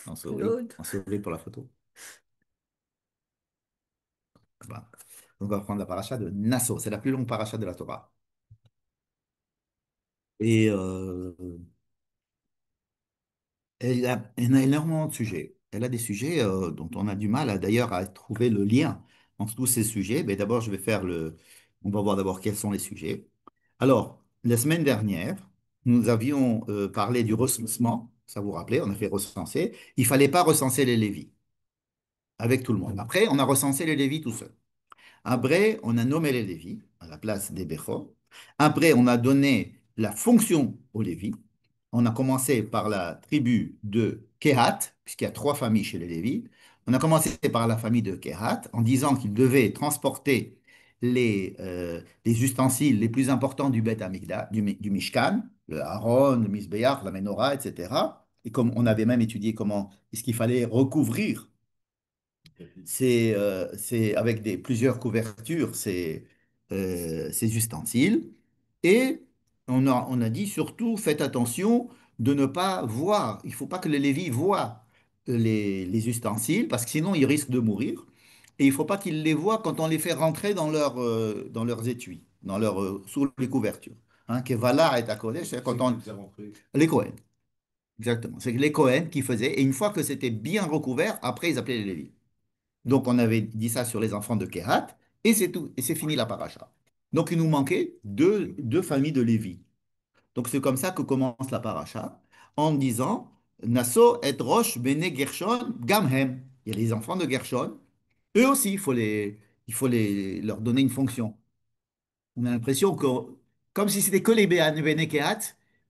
Claude. En souris pour la photo. Voilà. On va prendre la paracha de Nassau. C'est la plus longue paracha de la Torah. Et elle a énormément de sujets. Elle a des sujets dont on a du mal d'ailleurs à trouver le lien entre tous ces sujets. Mais d'abord, je vais faire le. On va voir d'abord quels sont les sujets. Alors, la semaine dernière, nous avions parlé du recensement. Ça vous rappelez, on a fait recenser. Il fallait pas recenser les Lévis avec tout le monde. Après, on a recensé les Lévis tout seul. Après, on a nommé les Lévis à la place des Béchor. Après, on a donné la fonction aux Lévis. On a commencé par la tribu de Kehat, puisqu'il y a trois familles chez les Lévis. On a commencé par la famille de Kehat en disant qu'ils devaient transporter les ustensiles les plus importants du Beth Amikdash, du Mishkan, le Aaron, le Misbéach, la Menorah, etc. Et comme on avait même étudié comment est-ce qu'il fallait recouvrir c'est avec plusieurs couvertures, ces ustensiles. Et on a dit surtout, faites attention de ne pas voir. Il ne faut pas que les Lévites voient les ustensiles, parce que sinon ils risquent de mourir. Et il ne faut pas qu'ils les voient quand on les fait rentrer dans leurs étuis, sous les couvertures. Hein, Kevala et Akodesh, c'est quand on... Les Kohen, exactement. C'est les Kohen qui faisaient. Et une fois que c'était bien recouvert, après ils appelaient les Lévites. Donc, on avait dit ça sur les enfants de Kehat, et c'est tout, et c'est fini la paracha. Donc, il nous manquait deux familles de Lévi. Donc, c'est comme ça que commence la paracha, en disant Nasso et Rosh bene Gershon gamhem. Il y a les enfants de Gershon, eux aussi, leur donner une fonction. On a l'impression que, comme si c'était que les bene Kehat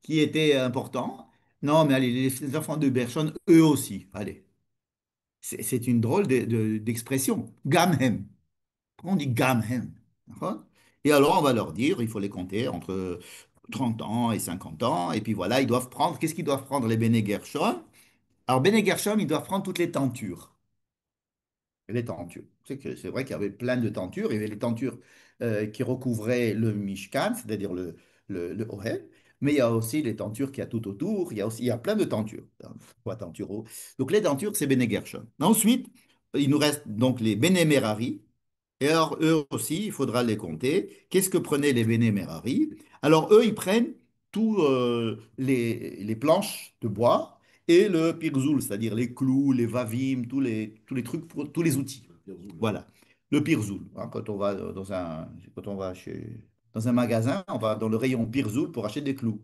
qui étaient importants. Non, mais allez, les enfants de Gershon, eux aussi. Allez, c'est une drôle d'expression. Gamhem. On dit Gamhem. D'accord. Et alors, on va leur dire, il faut les compter entre 30 ans et 50 ans. Et puis voilà, ils doivent prendre, qu'est-ce qu'ils doivent prendre les Béné Gershom? Alors, Béné Gershom, ils doivent prendre toutes les tentures. Les tentures. C'est vrai qu'il y avait plein de tentures. Il y avait les tentures qui recouvraient le Mishkan, c'est-à-dire le Ohel. Mais il y a aussi les tentures qu'il y a tout autour. Il y a plein de tentures. Trois tentures. Donc, les tentures, c'est Béné Gershom. Ensuite, il nous reste donc les Béné Merari. Et alors, eux aussi, il faudra les compter. Qu'est-ce que prenaient les Béné Merari? Alors, eux, ils prennent tous les planches de bois et le pirzoul, c'est-à-dire les clous, les vavim, tous les trucs, tous les outils. Voilà, le pirzoul. Hein, quand on va dans un magasin, on va dans le rayon pirzoul pour acheter des clous.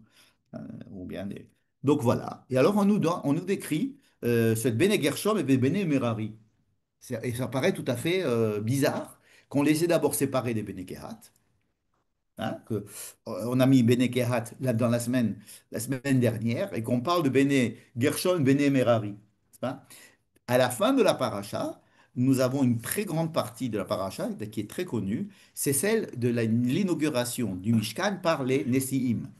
Ou bien Donc voilà. Et alors, on nous décrit cette Béné Gershom et Béné Merari. Et ça paraît tout à fait bizarre qu'on les ait d'abord séparés des Béné Kehat, hein, on a mis Béné Kehat là dans la semaine dernière, et qu'on parle de Béné Gershon, Béné Merari. N'est-ce pas. À la fin de la paracha, nous avons une très grande partie de la paracha qui est très connue, c'est celle de l'inauguration du Mishkan par les Nessi'im.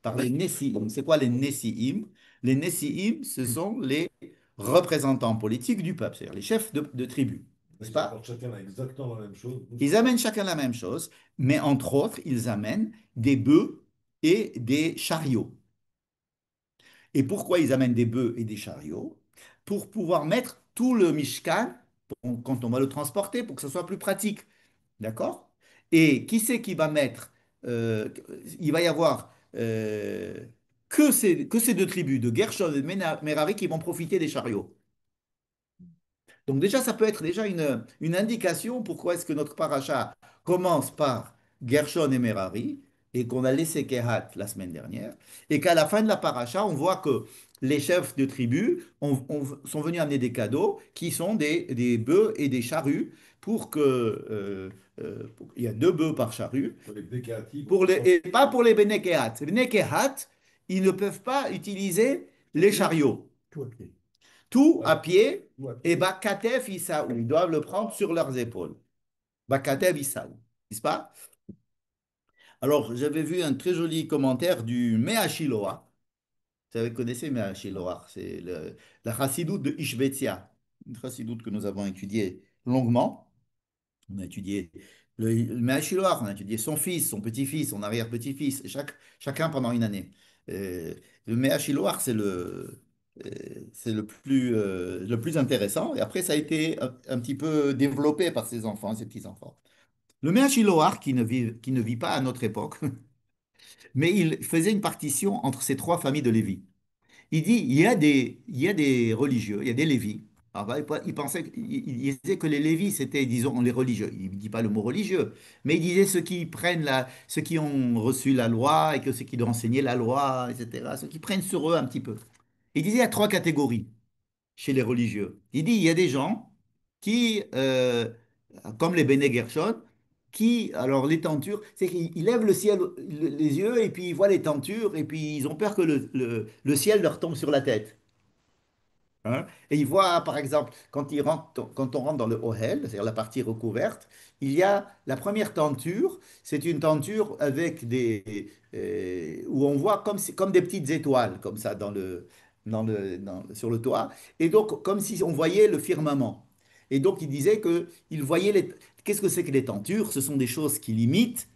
Par les Nessi'im. C'est quoi les Nessi'im? Les Nessi'im, ce sont les représentants politiques du peuple, c'est-à-dire les chefs de tribu. N'est-ce Ils pas? apportent chacun exactement la même chose. Ils amènent chacun la même chose, mais entre autres, ils amènent des bœufs et des chariots. Et pourquoi ils amènent des bœufs et des chariots? Pour pouvoir mettre tout le Mishkan, quand on va le transporter, pour que ce soit plus pratique. D'accord? Et qui c'est qui va mettre il va y avoir que ces deux tribus, de Gershon et de Merari, qui vont profiter des chariots. Donc déjà, ça peut être déjà une indication pourquoi est-ce que notre paracha commence par Gershon et Merari et qu'on a laissé Kehat la semaine dernière et qu'à la fin de la paracha, on voit que les chefs de tribu sont venus amener des cadeaux qui sont des bœufs et des charrues pour que il y a deux bœufs par charrue Pour les Bekati, et pas pour les Bene Kehat. Les Bene Kehat, ils ne peuvent pas utiliser les chariots. tout à pied. Tout Ouais, à pied, tout à et pied. Bakatef Isaou. Ils doivent le prendre sur leurs épaules. Bakatef Isaou. N'est-ce pas? Alors, j'avais vu un très joli commentaire du Mea Shiloah. Vous connaissez Mea Shiloah? C'est la chassidoute de Ishvetia. Une chassidoute que nous avons étudiée longuement. On a étudié le Mea Shiloah, on a étudié son fils, son petit-fils, son arrière-petit-fils, et chacun pendant une année. Euh, le Mea Shiloah, c'est C'est le plus intéressant. Et après, ça a été un petit peu développé par ses enfants, ses petits-enfants. Le Mea Shiloach, qui ne vit pas à notre époque, mais il faisait une partition entre ces trois familles de Lévi. Il dit, il y a des religieux, il y a des Lévis. Alors, bah, il pensait, il disait que les Lévis, c'était, disons, les religieux. Il ne dit pas le mot religieux, mais il disait ceux qui ont reçu la loi et que ceux qui doivent enseigner la loi, etc., ceux qui prennent sur eux un petit peu. Il disait, il y a trois catégories chez les religieux. Il dit, il y a des gens qui, comme les Béné Gershon, qui, alors les tentures, c'est qu'ils lèvent le ciel, les yeux, et puis ils voient les tentures, et puis ils ont peur que le ciel leur tombe sur la tête. Hein. Et il voit, par exemple, quand on rentre dans le Ohel, c'est-à-dire la partie recouverte, il y a la première tenture, c'est une tenture avec où on voit comme des petites étoiles, comme ça, sur le toit. Et donc, comme si on voyait le firmament. Et donc, il disait qu'il voyait Qu'est-ce que c'est que les tentures? Ce sont des choses qui limitent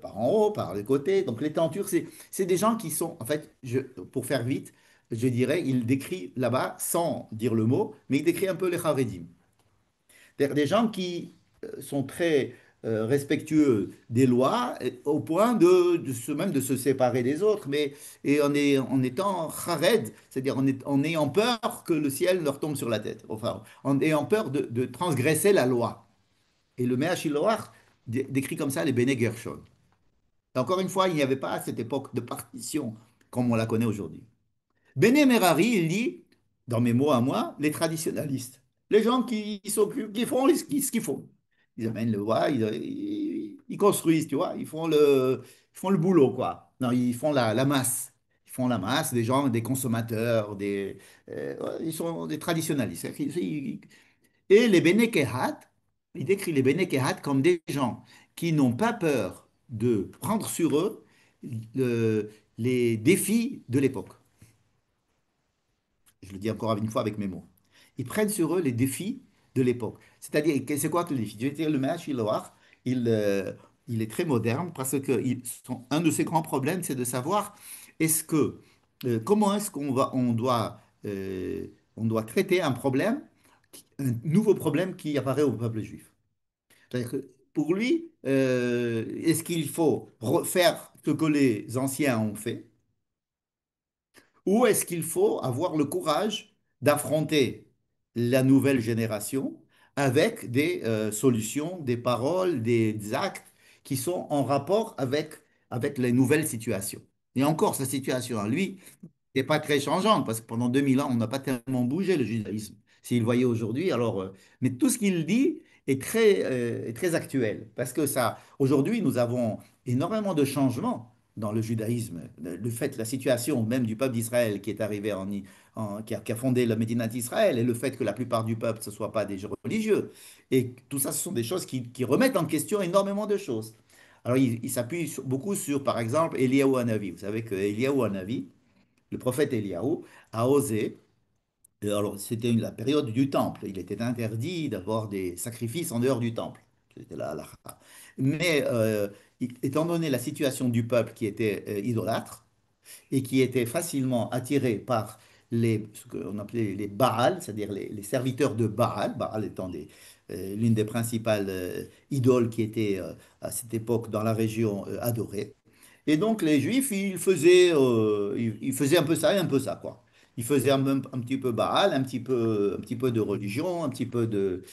par en haut, par les côtés. Donc, les tentures, c'est des gens qui sont, en fait, pour faire vite, je dirais, il décrit là-bas, sans dire le mot, mais il décrit un peu les Haredim. C'est-à-dire des gens qui sont très respectueux des lois, au point même de se séparer des autres, mais en étant Hared, c'est-à-dire en ayant peur que le ciel leur tombe sur la tête, enfin, en ayant peur de transgresser la loi. Et le Mea Shiloach décrit comme ça les Bene Gershon. Encore une fois, il n'y avait pas à cette époque de partition comme on la connaît aujourd'hui. Bene Merari, il dit, dans mes mots à moi, les traditionalistes. Les gens qui s'occupent, qui font ce qu'ils font. Ils amènent le bois, ils construisent, tu vois, ils font le boulot, quoi. Non, ils font la masse. Ils font la masse, des gens, des consommateurs, ouais, ils sont des traditionalistes. Et les Bene Kehat, il décrit les Bene Kehat comme des gens qui n'ont pas peur de prendre sur eux les défis de l'époque. Je le dis encore une fois avec mes mots. Ils prennent sur eux les défis de l'époque. C'est-à-dire, c'est quoi que le défi? Je vais dire, le Mea Shiloach, il, euh, il est très moderne parce que un de ses grands problèmes, c'est de savoir est-ce que, comment est-ce on doit traiter un problème, un nouveau problème qui apparaît au peuple juif. C'est-à-dire que pour lui, est-ce qu'il faut refaire ce que les anciens ont fait? Ou est-ce qu'il faut avoir le courage d'affronter la nouvelle génération avec des solutions, des paroles, des actes qui sont en rapport avec les nouvelles situations? Et encore, sa situation à lui, n'est pas très changeante, parce que pendant 2000 ans, on n'a pas tellement bougé le judaïsme. S'il voyait aujourd'hui, alors... mais tout ce qu'il dit est très actuel, parce que ça, aujourd'hui, nous avons énormément de changements dans le judaïsme. Le fait, la situation même du peuple d'Israël qui est arrivé qui a fondé la Médina d'Israël, et le fait que la plupart du peuple, ce ne soit pas des religieux. Et tout ça, ce sont des choses qui remettent en question énormément de choses. Alors, il s'appuie beaucoup sur, par exemple, Eliyahu Hanavi. Vous savez que Eliyahu Hanavi, le prophète Eliyahu a osé, alors c'était la période du temple, il était interdit d'avoir des sacrifices en dehors du temple. C'était la halakha. Mais étant donné la situation du peuple qui était idolâtre et qui était facilement attiré par ce qu'on appelait les Baal, c'est-à-dire les serviteurs de Baal, Baal étant l'une des principales idoles qui étaient à cette époque dans la région adorée. Et donc les Juifs, ils faisaient un peu ça et un peu ça, quoi. Ils faisaient un petit peu Baal, un petit peu de religion, un petit peu de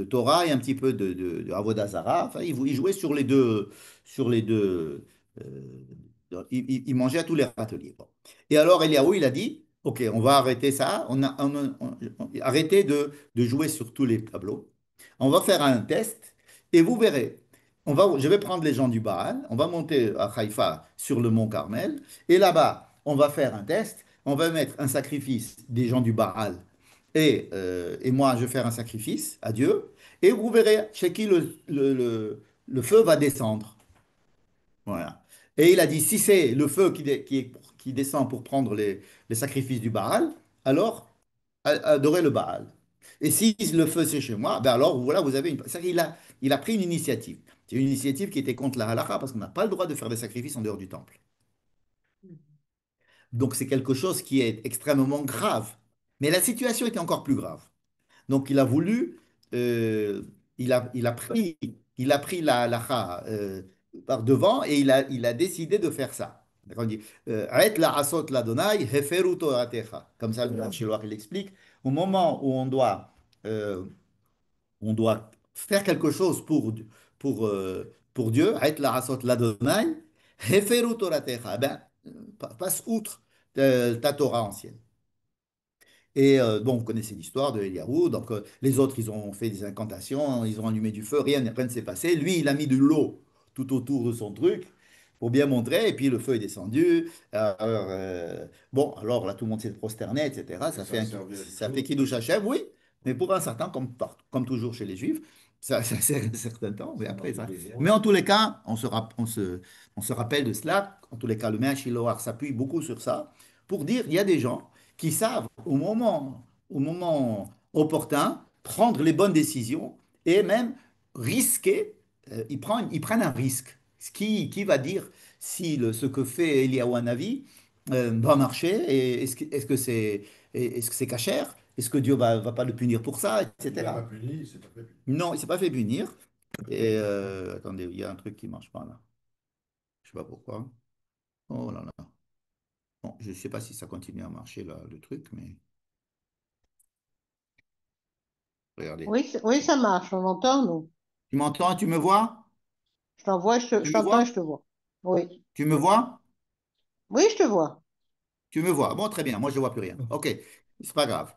Torah et un petit peu de Avodah Zarah. Enfin, ils jouaient sur les deux. Ils mangeaient à tous les râteliers. Bon. Et alors Eliaou, il a dit, OK, on va arrêter ça, arrêtez de jouer sur tous les tableaux. On va faire un test et vous verrez. Je vais prendre les gens du Baal, on va monter à Haïfa sur le mont Carmel, et là-bas, on va faire un test, on va mettre un sacrifice des gens du Baal, et moi, je vais faire un sacrifice à Dieu, et vous verrez chez qui le feu va descendre. Voilà. Et il a dit, si c'est le feu qui descend pour prendre les sacrifices du Baal, alors adorez le Baal. Et si le feu c'est chez moi, ben alors voilà, vous avez une... C'est-à-dire il a pris une initiative. C'est une initiative qui était contre la halakha parce qu'on n'a pas le droit de faire des sacrifices en dehors du temple. Donc c'est quelque chose qui est extrêmement grave. Mais la situation était encore plus grave. Donc il a voulu, euh, il a pris par devant et il a décidé de faire ça. D'accord. Il dit, Aet la asot l'Adonai, heferu toratecha. Comme ça, le Shiloh, il explique. Au moment où on doit faire quelque chose pour Dieu, Aet la asot l'Adonai, heferu toratecha. Eh ben, passe outre ta Torah ancienne. Et bon, vous connaissez l'histoire de Eliaou. Donc, les autres, ils ont fait des incantations, ils ont allumé du feu, rien ne s'est passé. Lui, il a mis de l'eau tout autour de son truc pour bien montrer. Et puis, le feu est descendu. Bon, alors là, tout le monde s'est prosterné, etc. Et ça a servi à quelque Ça fait chose? Kiddush Hashem, oui. Mais pour un certain, comme toujours chez les Juifs, ça sert un certain temps. Mais Ça après, marche ça. besoin. Mais en tous les cas, on se rappelle de cela. En tous les cas, le Mea Shiloach s'appuie beaucoup sur ça pour dire il y a des gens qui savent au moment opportun prendre les bonnes décisions et même risquer, ils prennent un risque. Qui va dire si ce que fait Eliyahu Hanavi va marcher et est-ce que c'est cachère? Est-ce que Dieu va pas le punir pour ça, Il l'a pas etc. puni, il s'est pas fait punir. Non, il ne s'est pas fait punir. Et attendez, il y a un truc qui marche pas là. Je sais pas pourquoi. Oh là là. Bon, je ne sais pas si ça continue à marcher là, le truc, mais regardez. Oui, oui, ça marche, on entend, nous. Tu m'entends? Tu me vois? Je t'envoie, Tu je me t'entends et vois? je te vois. Oui. Tu me vois? Oui, je te vois. Tu me vois. Bon, très bien. Moi, je ne vois plus rien. OK. C'est pas grave.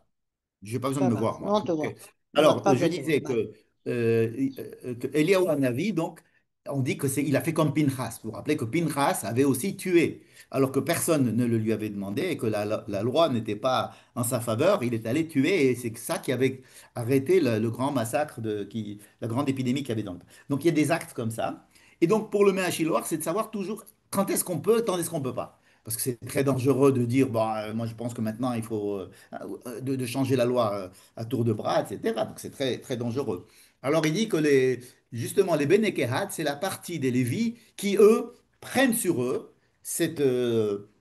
Je n'ai pas besoin de Ça me va. voir, Non, moi. on te OK. voit. Non, Alors, pas je besoin de te voir. disais que Eliaou Hanavi, donc, on dit que il a fait comme Pinchas. Vous vous rappelez que Pinchas avait aussi tué, alors que personne ne le lui avait demandé et que la loi n'était pas en sa faveur. Il est allé tuer et c'est ça qui avait arrêté le grand massacre, la grande épidémie qu'il y avait dans le temps. Donc, il y a des actes comme ça. Et donc, pour le Mea Shiloach, c'est de savoir toujours quand est-ce qu'on peut, quand est-ce qu'on ne peut pas. Parce que c'est très dangereux de dire, bon, moi je pense que maintenant il faut de changer la loi à tour de bras, etc. Donc c'est très, très dangereux. Alors il dit que justement les Bene Kehat, c'est la partie des Lévis qui, eux, prennent sur eux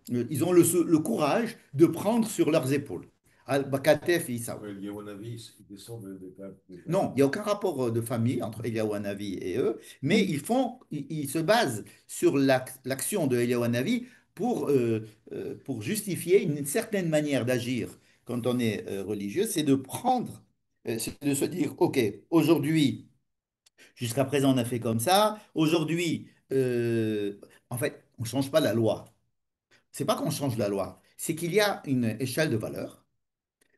ils ont le courage de prendre sur leurs épaules. Al-Bakatef et Issaoui. Ouais, lié à mon avis, il descend des Non, Kahanim. il n'y a aucun rapport de famille entre Eliyahu Hanavi et eux, mais ils se basent sur l'action de Eliyahu Hanavi pour justifier une certaine manière d'agir quand on est religieux, c'est de prendre, c'est de se dire, OK, aujourd'hui, jusqu'à présent, on a fait comme ça, aujourd'hui, en fait, on ne change pas la loi. C'est pas qu'on change la loi, c'est qu'il y a une échelle de valeur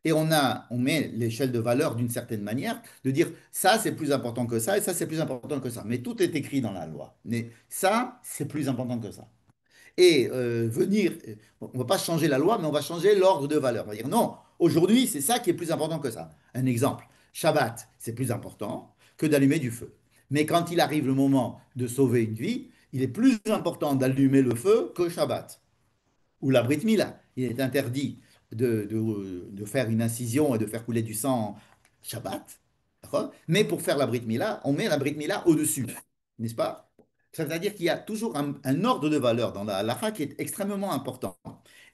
et on met l'échelle de valeur d'une certaine manière, de dire ça c'est plus important que ça et ça c'est plus important que ça. Mais tout est écrit dans la loi. Mais ça c'est plus important que ça. Et on ne va pas changer la loi, mais on va changer l'ordre de valeur. On va dire non, aujourd'hui c'est ça qui est plus important que ça. Un exemple, Shabbat c'est plus important que d'allumer du feu. Mais quand il arrive le moment de sauver une vie, il est plus important d'allumer le feu que Shabbat ou la Brit Mila. Il est interdit de faire une incision et de faire couler du sang Shabbat. D'accord. Mais pour faire la Brit Mila, on met la Brit Mila au-dessus, n'est-ce pas? Ça veut dire qu'il y a toujours un ordre de valeur dans la halakha qui est extrêmement important.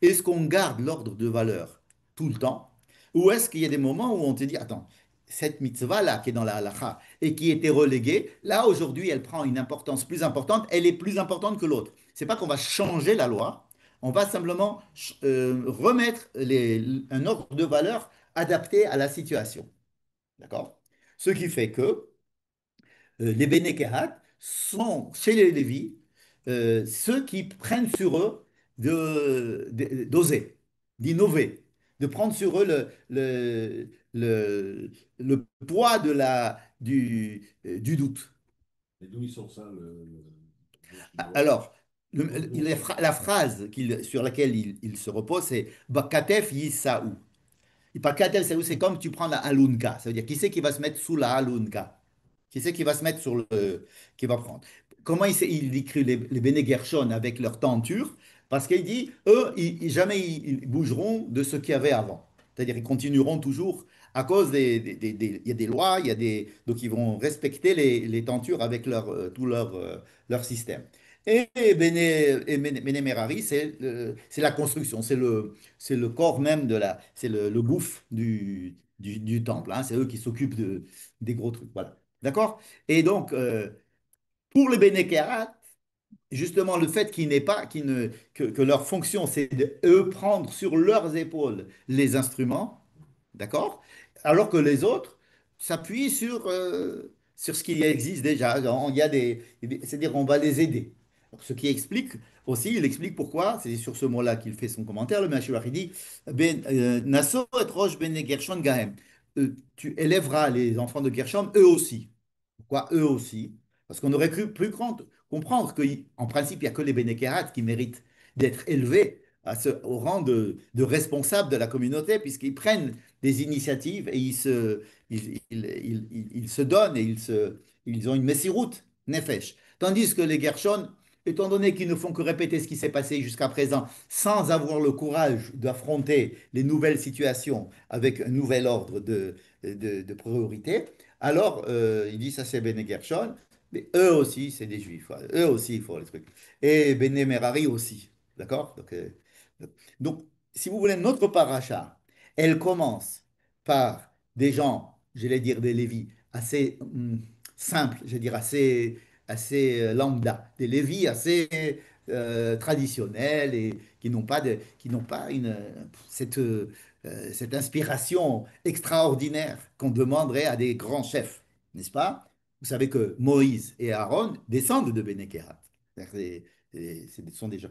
Est-ce qu'on garde l'ordre de valeur tout le temps? Ou est-ce qu'il y a des moments où on te dit, attends, cette mitzvah-là qui est dans la halakha et qui était reléguée, là aujourd'hui elle prend une importance plus importante, elle est plus importante que l'autre. C'est pas qu'on va changer la loi, on va simplement remettre un ordre de valeur adapté à la situation. D'accord? Ce qui fait que les Bene Kehat sont, chez les Lévis, ceux qui prennent sur eux d'oser, d'innover, de prendre sur eux le poids du doute. Et d'où ils sortent ça, le chinois? Alors, la phrase sur laquelle il se repose, c'est Bakatef Yisaou. Bakatef Yisaou, c'est comme tu prends la halunka. Ça veut dire qui c'est qui va se mettre sous la halunka? Qui c'est qui va se mettre qui va prendre? Comment il décrit les Béné Gershon avec leur tenture? Parce qu'il dit, eux, jamais ils bougeront de ce qu'il y avait avant. C'est-à-dire, ils continueront toujours à cause il y a des lois, donc ils vont respecter les tentures avec tout leur système. Bene Merari, c'est la construction, c'est le corps même c'est le gouffre du temple, hein. C'est eux qui s'occupent des gros trucs. Voilà. D'accord? Et donc, pour les Bene Keharat, justement, le fait qu'ils n'aient pas, que leur fonction, c'est de eux prendre sur leurs épaules les instruments, d'accord? Alors que les autres s'appuient sur ce qui existe déjà. Il y a c'est-à-dire, on va les aider. Donc, ce qui explique aussi, il explique pourquoi, c'est sur ce mot-là qu'il fait son commentaire, le Mashiach, il dit, Naso et Rosh bene Gershon Gahem. Tu élèveras les enfants de Gershon, eux aussi. Pourquoi eux aussi? Parce qu'on aurait comprendre qu'en principe, il n'y a que les Bénékérates qui méritent d'être élevés au rang de responsables de la communauté, puisqu'ils prennent des initiatives et ils se donnent et ils ont une messiroute, nefesh. Tandis que les Gershon, étant donné qu'ils ne font que répéter ce qui s'est passé jusqu'à présent, sans avoir le courage d'affronter les nouvelles situations avec un nouvel ordre de priorité, alors il dit ça c'est Bene Gershon, mais eux aussi, c'est des juifs. Ouais. Eux aussi, il faut les trucs. Et Bene Merari aussi. D'accord? Donc, si vous voulez, notre paracha, elle commence par des gens, j'allais dire des Lévis, assez simples, je veux dire assez lambda, des Lévis assez traditionnels et qui n'ont pas cette inspiration extraordinaire qu'on demanderait à des grands chefs, n'est-ce pas? Vous savez que Moïse et Aaron descendent de Bene Kehat. Ce sont des gens,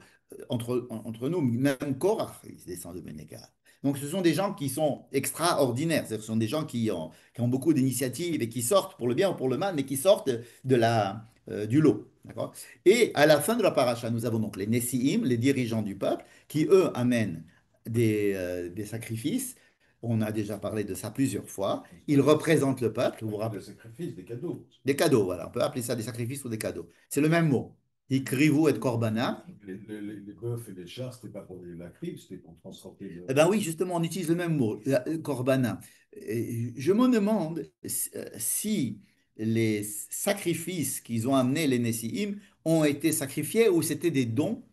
entre nous, même Korah, ils descendent de Bene Kehat. Donc ce sont des gens qui sont extraordinaires. Ce sont des gens qui ont beaucoup d'initiatives et qui sortent pour le bien ou pour le mal, mais qui sortent du lot. D'accord? Et à la fin de la paracha, nous avons donc les Nessiim, les dirigeants du peuple, qui eux amènent des sacrifices. On a déjà parlé de ça plusieurs fois. Ils représentent le peuple. Vous vous Des rappelez? sacrifices, des cadeaux. Des cadeaux, voilà. On peut appeler ça des sacrifices ou des cadeaux. C'est le même mot. Ikrivu et korbana. Les bœufs et les chars, c'était pas pour la crise, c'était pour transporter Eh ben oui, justement, on utilise le même mot, korbana. Et je me demande si les sacrifices qu'ils ont amenés, les Nessiim, ont été sacrifiés ou c'était des dons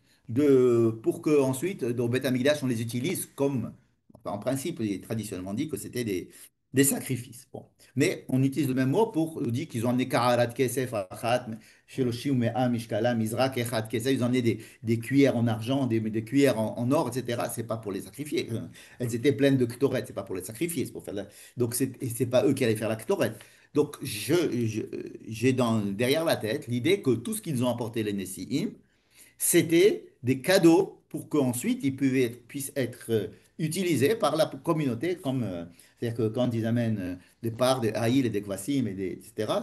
pour que ensuite, dans Beth Amikdash, on les utilise comme, enfin, en principe, il est traditionnellement dit que c'était des sacrifices. Bon. Mais on utilise le même mot pour dire qu'ils ont amené Kararat Kesef, Achat, Shiloshim, Me'am, Mishkala, Mizrak, Echat, Kesef, ils ont amené des cuillères en argent, des cuillères en or, etc. C'est pas pour les sacrifier. Elles étaient pleines de ktoret, c'est pas pour les sacrifier, c'est pour faire Donc et c'est pas eux qui allaient faire la ktoret. Donc j'ai derrière la tête l'idée que tout ce qu'ils ont apporté les Nessi'im, c'était des cadeaux pour qu'ensuite puissent être utilisés par la communauté comme c'est-à-dire que quand ils amènent des parts, des haïl et des kvasim etc.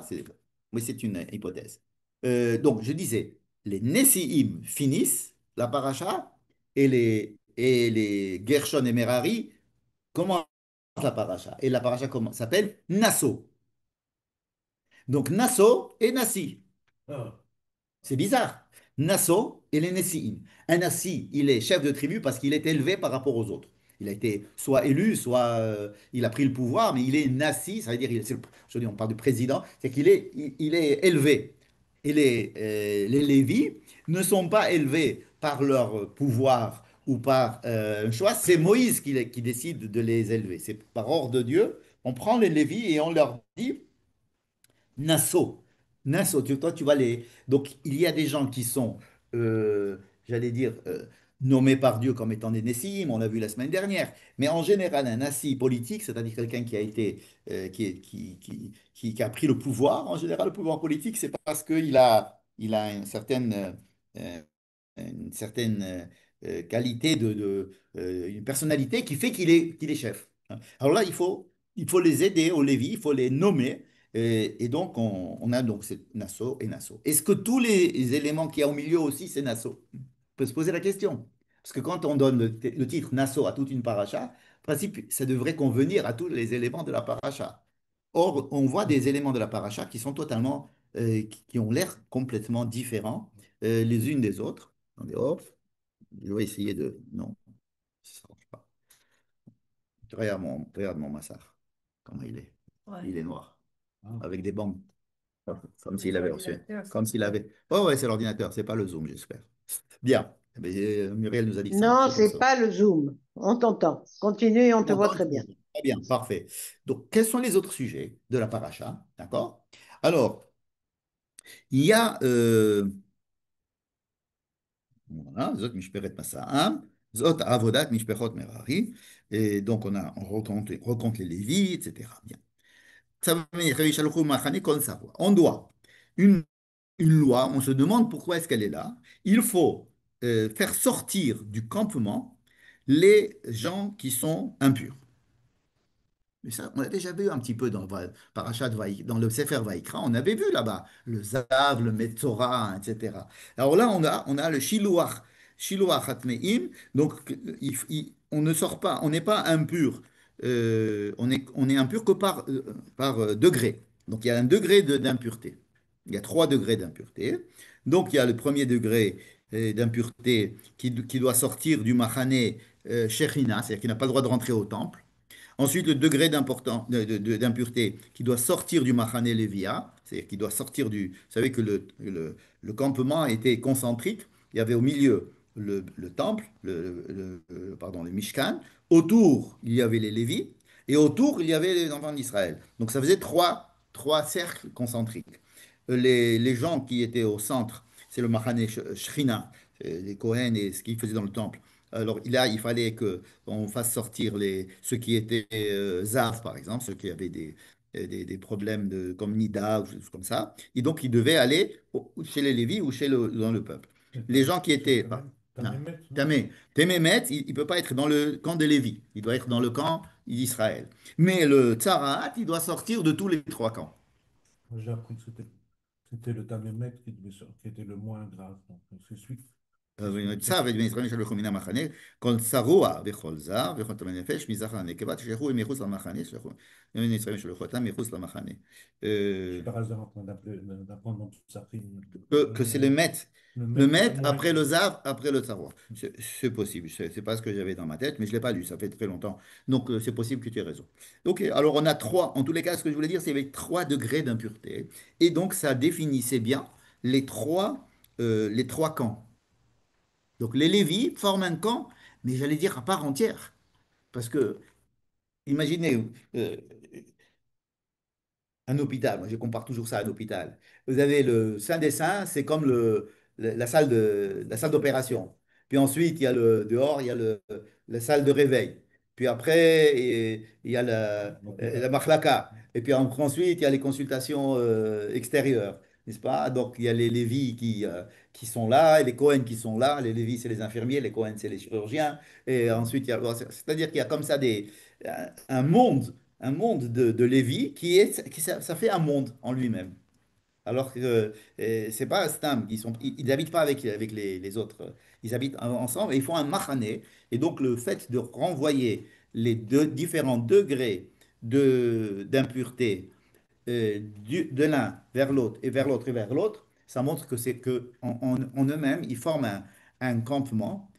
Oui, c'est une hypothèse. Donc je disais, les Nessi'im finissent la paracha et les Gershon et Merari commencent la paracha. Et la paracha s'appelle Nasso. Donc Nasso et Nassi. Ah, C'est bizarre. Nasso et les Nessi'im. Un Nassi, il est chef de tribu parce qu'il est élevé par rapport aux autres. Il a été soit élu, soit il a pris le pouvoir, mais il est Nassi, ça veut dire, je dis, on parle du président, c'est il est élevé. Et les Lévis ne sont pas élevés par leur pouvoir ou par un choix, c'est Moïse qui décide de les élever. C'est par ordre de Dieu. On prend les Lévis et on leur dit, Nassau. Nassau, toi, tu vas les. Donc, il y a des gens qui sont, j'allais dire, nommés par Dieu comme étant des Nessim, on l'a vu la semaine dernière. Mais en général, un Nassi politique, c'est-à-dire quelqu'un qui a été, qui a pris le pouvoir, en général, le pouvoir politique, c'est parce il a euh, une certaine qualité une personnalité qui fait qu'il est chef. Alors là, il faut les aider au Lévi, il faut les nommer. Et donc, on a donc Nassau et Nassau. Est-ce que tous les éléments qu'il y a au milieu aussi, c'est Nassau? On peut se poser la question. Parce que quand on donne le titre Nassau à toute une paracha, en principe, ça devrait convenir à tous les éléments de la paracha. Or, on voit des éléments de la paracha qui sont totalement, qui ont l'air complètement différents les unes des autres. Attendez, hop, je vais essayer de... Non, ça ne marche pas. Regarde mon massard, comment il est. Ouais. Il est noir, ah. avec des bandes. Comme s'il avait reçu. Comme s'il avait. Oh ouais, c'est l'ordinateur, c'est pas le Zoom, j'espère. Bien. Mais, Muriel nous a dit que ça Non, marchait, donc c'est ça va. pas le Zoom. On t'entend. Continue et on Tu te voit m'entends? très bien. Très bien, parfait. Donc, quels sont les autres sujets de la paracha? D'accord? Alors, il y a voilà, Zot Mishperet Masa'am, Zot Avodat Mishpechot Merari, et donc on recompte les Lévites, etc. Bien. Ça veut dire, Rabbi Shalom Machane Kol Sarwa. On doit une, une loi, on se demande pourquoi est-ce qu'elle est là. Il faut faire sortir du campement les gens qui sont impurs. Mais ça, on a déjà vu un petit peu dans Parashat dans le Sefer Vaïkra, on avait vu là-bas le Zav, le Metzora, etc. Alors là, on a le Shiluach Hatmeim, donc on ne sort pas, on n'est pas impur, on est impur que par degré. Donc il y a un degré d'impureté. Il y a 3 degrés d'impureté. Donc il y a le premier degré d'impureté qui doit sortir du Machane Shechina, c'est-à-dire qu'il n'a pas le droit de rentrer au temple. Ensuite, le degré d'impureté qui doit sortir du Machane Lévia, c'est-à-dire qui doit sortir du. Vous savez que le campement était concentrique. Il y avait au milieu le temple, pardon, le Mishkan. Autour, il y avait les Lévites. Et autour, il y avait les enfants d'Israël. Donc ça faisait trois cercles concentriques. Les gens qui étaient au centre, c'est le Machane Shrina, les Kohen et ce qu'ils faisaient dans le temple. Alors là, il fallait qu'on fasse sortir ceux qui étaient Zav, par exemple, ceux qui avaient des problèmes comme Nida ou choses comme ça. Et donc, ils devaient aller chez les Lévis ou dans le peuple. Les gens qui étaient. T'as Ah, même maître, non? Témémet, il ne peut pas être dans le camp de Lévi. Il doit être dans le camp d'Israël. Mais le Tzaraat, il doit sortir de tous les 3 camps. Moi, j'ai appris que c'était le tamé qui était le moins grave. Donc, צו את בני ישראל שלחו מן המחנה, כל צרוע וכל זר וכל טמא נפש מזכר הנקבה תשלחו מחוץ למחנה, שלחו בני ישראל שלחו אותם מחוץ למחנה. je suis par hasard en train d'apprendre dans toute sa prime Que c'est le le maître met moins après grave. le zav, après le tsaroi. C'est possible, c'est pas ce que j'avais dans ma tête, mais je l'ai pas lu, ça fait très longtemps. Donc c'est possible que tu aies raison. Ok, alors on a 3, en tous les cas, ce que je voulais dire, c'est avec 3 degrés d'impureté, et donc ça définissait bien les trois camps. Donc les Lévis forment un camp, mais j'allais dire à part entière. Parce que, imaginez, un hôpital, moi je compare toujours ça à un hôpital. Vous avez le Saint des Saints, c'est comme la salle d'opération. Puis ensuite, il y a dehors, il y a la salle de réveil. Puis après, il y a la L'hôpital. marlaka. Et puis ensuite, il y a les consultations extérieures, n'est-ce pas? Donc, il y a les Lévis qui sont là, et les Cohen qui sont là. Les Lévis, c'est les infirmiers, les Cohen, c'est les chirurgiens. Et ensuite, c'est-à-dire qu'il y a comme ça un monde de Lévi ça fait un monde en lui-même. Alors que c'est pas un stam, ils n'habitent pas avec les autres, ils habitent ensemble et ils font un machané. Et donc le fait de renvoyer les différents degrés d'impureté de l'un vers l'autre et vers l'autre et vers l'autre, ça montre que c'est que en eux-mêmes, ils forment un campement,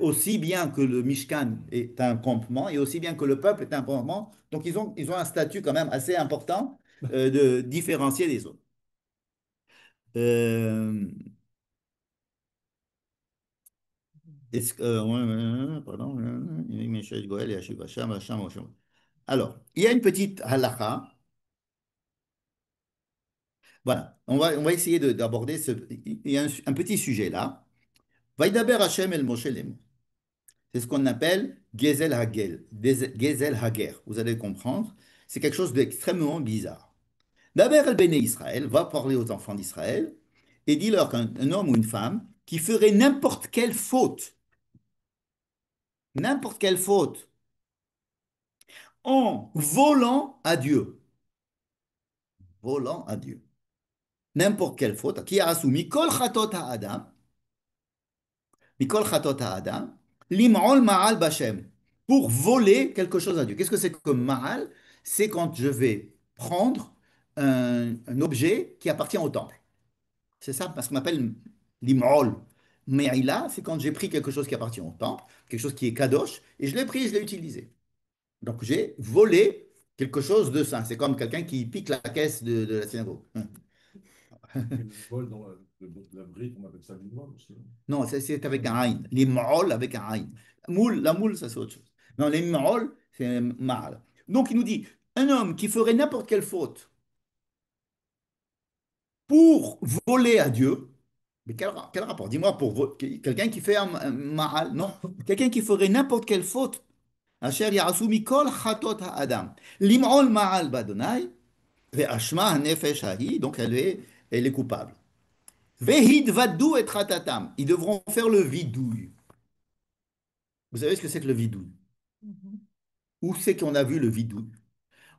aussi bien que le Mishkan est un campement et aussi bien que le peuple est un campement. Donc ils ont un statut quand même assez important de différencier des autres. Euh, ouais, ouais, pardon, Goël et Hachim, Hacham, Hacham, Hacham. Alors, il y a une petite halakha. Voilà, on va essayer d'aborder il y a un petit sujet là. Vaidaber Hashem el Moshe Lemo. C'est ce qu'on appelle Gezel Hagel, Gezel Hager. Vous allez comprendre, c'est quelque chose d'extrêmement bizarre. Daber el Bene Israël va parler aux enfants d'Israël et dit-leur qu'un homme ou une femme qui ferait n'importe quelle faute, en volant à Dieu, n'importe quelle faute, qui a soumis Kol Chatot Adam, Mikol Chatot Adam, Lim'ol Ma'al Bashem, pour voler quelque chose à Dieu. Qu'est-ce que c'est que Ma'al? C'est quand je vais prendre un objet qui appartient au temple. C'est ça, parce qu'on appelle l'Im'ol. Me'ila, c'est quand j'ai pris quelque chose qui appartient au temple, quelque chose qui est kadosh, et je l'ai pris et je l'ai utilisé. Donc j'ai volé quelque chose de saint. C'est comme quelqu'un qui pique la caisse de la synagogue. Et le bol dans la brique, on appelle ça du bol aussi. Non, c'est avec un Non. aïn. Les ma'ol avec un aïn. La moule, ça c'est autre chose. Non, les ma'ol, c'est ma'al. Donc il nous dit, un homme qui ferait n'importe quelle faute pour voler à Dieu, mais quel rapport? Dis-moi, quelqu'un qui fait un ma'al, non, quelqu'un qui ferait n'importe quelle faute, asher ya'asu mikol chatot ha'adam, lim'ol ma'al badonai, ve'ashma ha'nefesh hahi, donc elle est coupable. Vehid vadou et tratatam, ils devront faire le vidouille. Vous savez ce que c'est que le vidouille? Où c'est qu'on a vu le vidouille?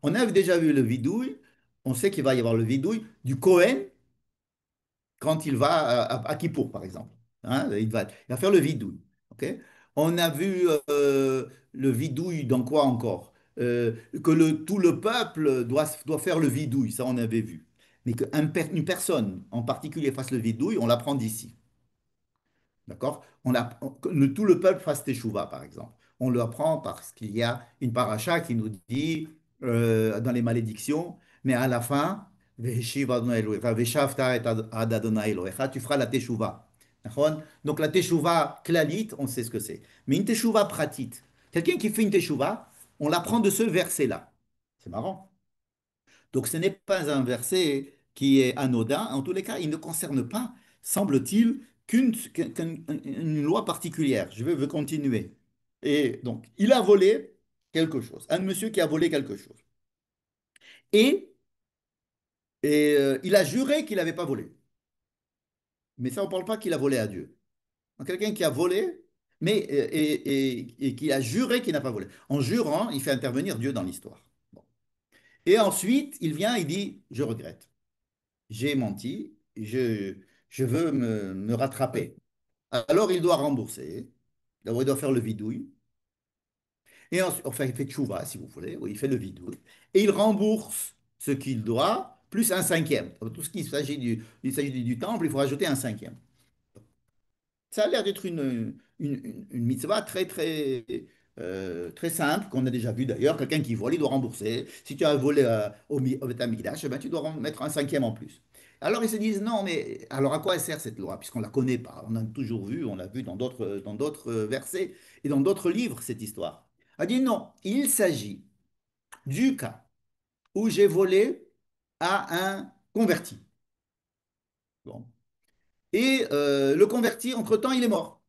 On a déjà vu le vidouille, on sait qu'il va y avoir le vidouille du Cohen quand il va à Kippour, par exemple. Hein, il va faire le vidouille. Ok. On a vu le vidouille dans quoi encore? Que tout le peuple doit faire le vidouille, ça on avait vu. Mais qu'une personne en particulier fasse le vidouille, on l'apprend d'ici. D'accord? Tout le peuple fasse teshuva, par exemple. On le apprend parce qu'il y a une paracha qui nous dit dans les malédictions, mais à la fin, Veshiv Adonai Elohecha, Veshavta et ad Adonai Elohecha, tu feras la teshuva. D'accord. Donc la teshuva klalite, on sait ce que c'est. Mais une teshuva pratite, quelqu'un qui fait une teshuva, on l'apprend de ce verset-là. C'est marrant. Donc ce n'est pas un verset qui est anodin. En tous les cas, il ne concerne pas, semble-t-il, qu'une loi particulière. Je veux continuer. Et donc, il a volé quelque chose. Un monsieur qui a volé quelque chose. Et, il a juré qu'il n'avait pas volé. Mais ça, on ne parle pas qu'il a volé à Dieu. Donc, quelqu'un qui a volé, mais, et qui a juré qu'il n'a pas volé. En jurant, il fait intervenir Dieu dans l'histoire. Bon. Et ensuite, il vient, il dit, je regrette. J'ai menti, je veux me rattraper. Alors il doit rembourser. D'abord, il doit faire le vidouille. Et ensuite, enfin, il fait tchouva, si vous voulez. Oui, il fait le vidouille. Et il rembourse ce qu'il doit, plus un cinquième. Donc, tout ce qu'il s'agit il s'agit du temple, il faut rajouter un cinquième. Ça a l'air d'être une mitzvah très simple, qu'on a déjà vu d'ailleurs. Quelqu'un qui vole, il doit rembourser. Si tu as volé au Beth Amikdash, eh ben, tu dois mettre un cinquième en plus. Alors ils se disent, non, mais alors à quoi elle sert cette loi? Puisqu'on ne la connaît pas. On a toujours vu, on l'a vu dans d'autres versets et dans d'autres livres, cette histoire. Elle dit, non, il s'agit du cas où j'ai volé à un converti. Bon. Et le converti, entre-temps, il est mort.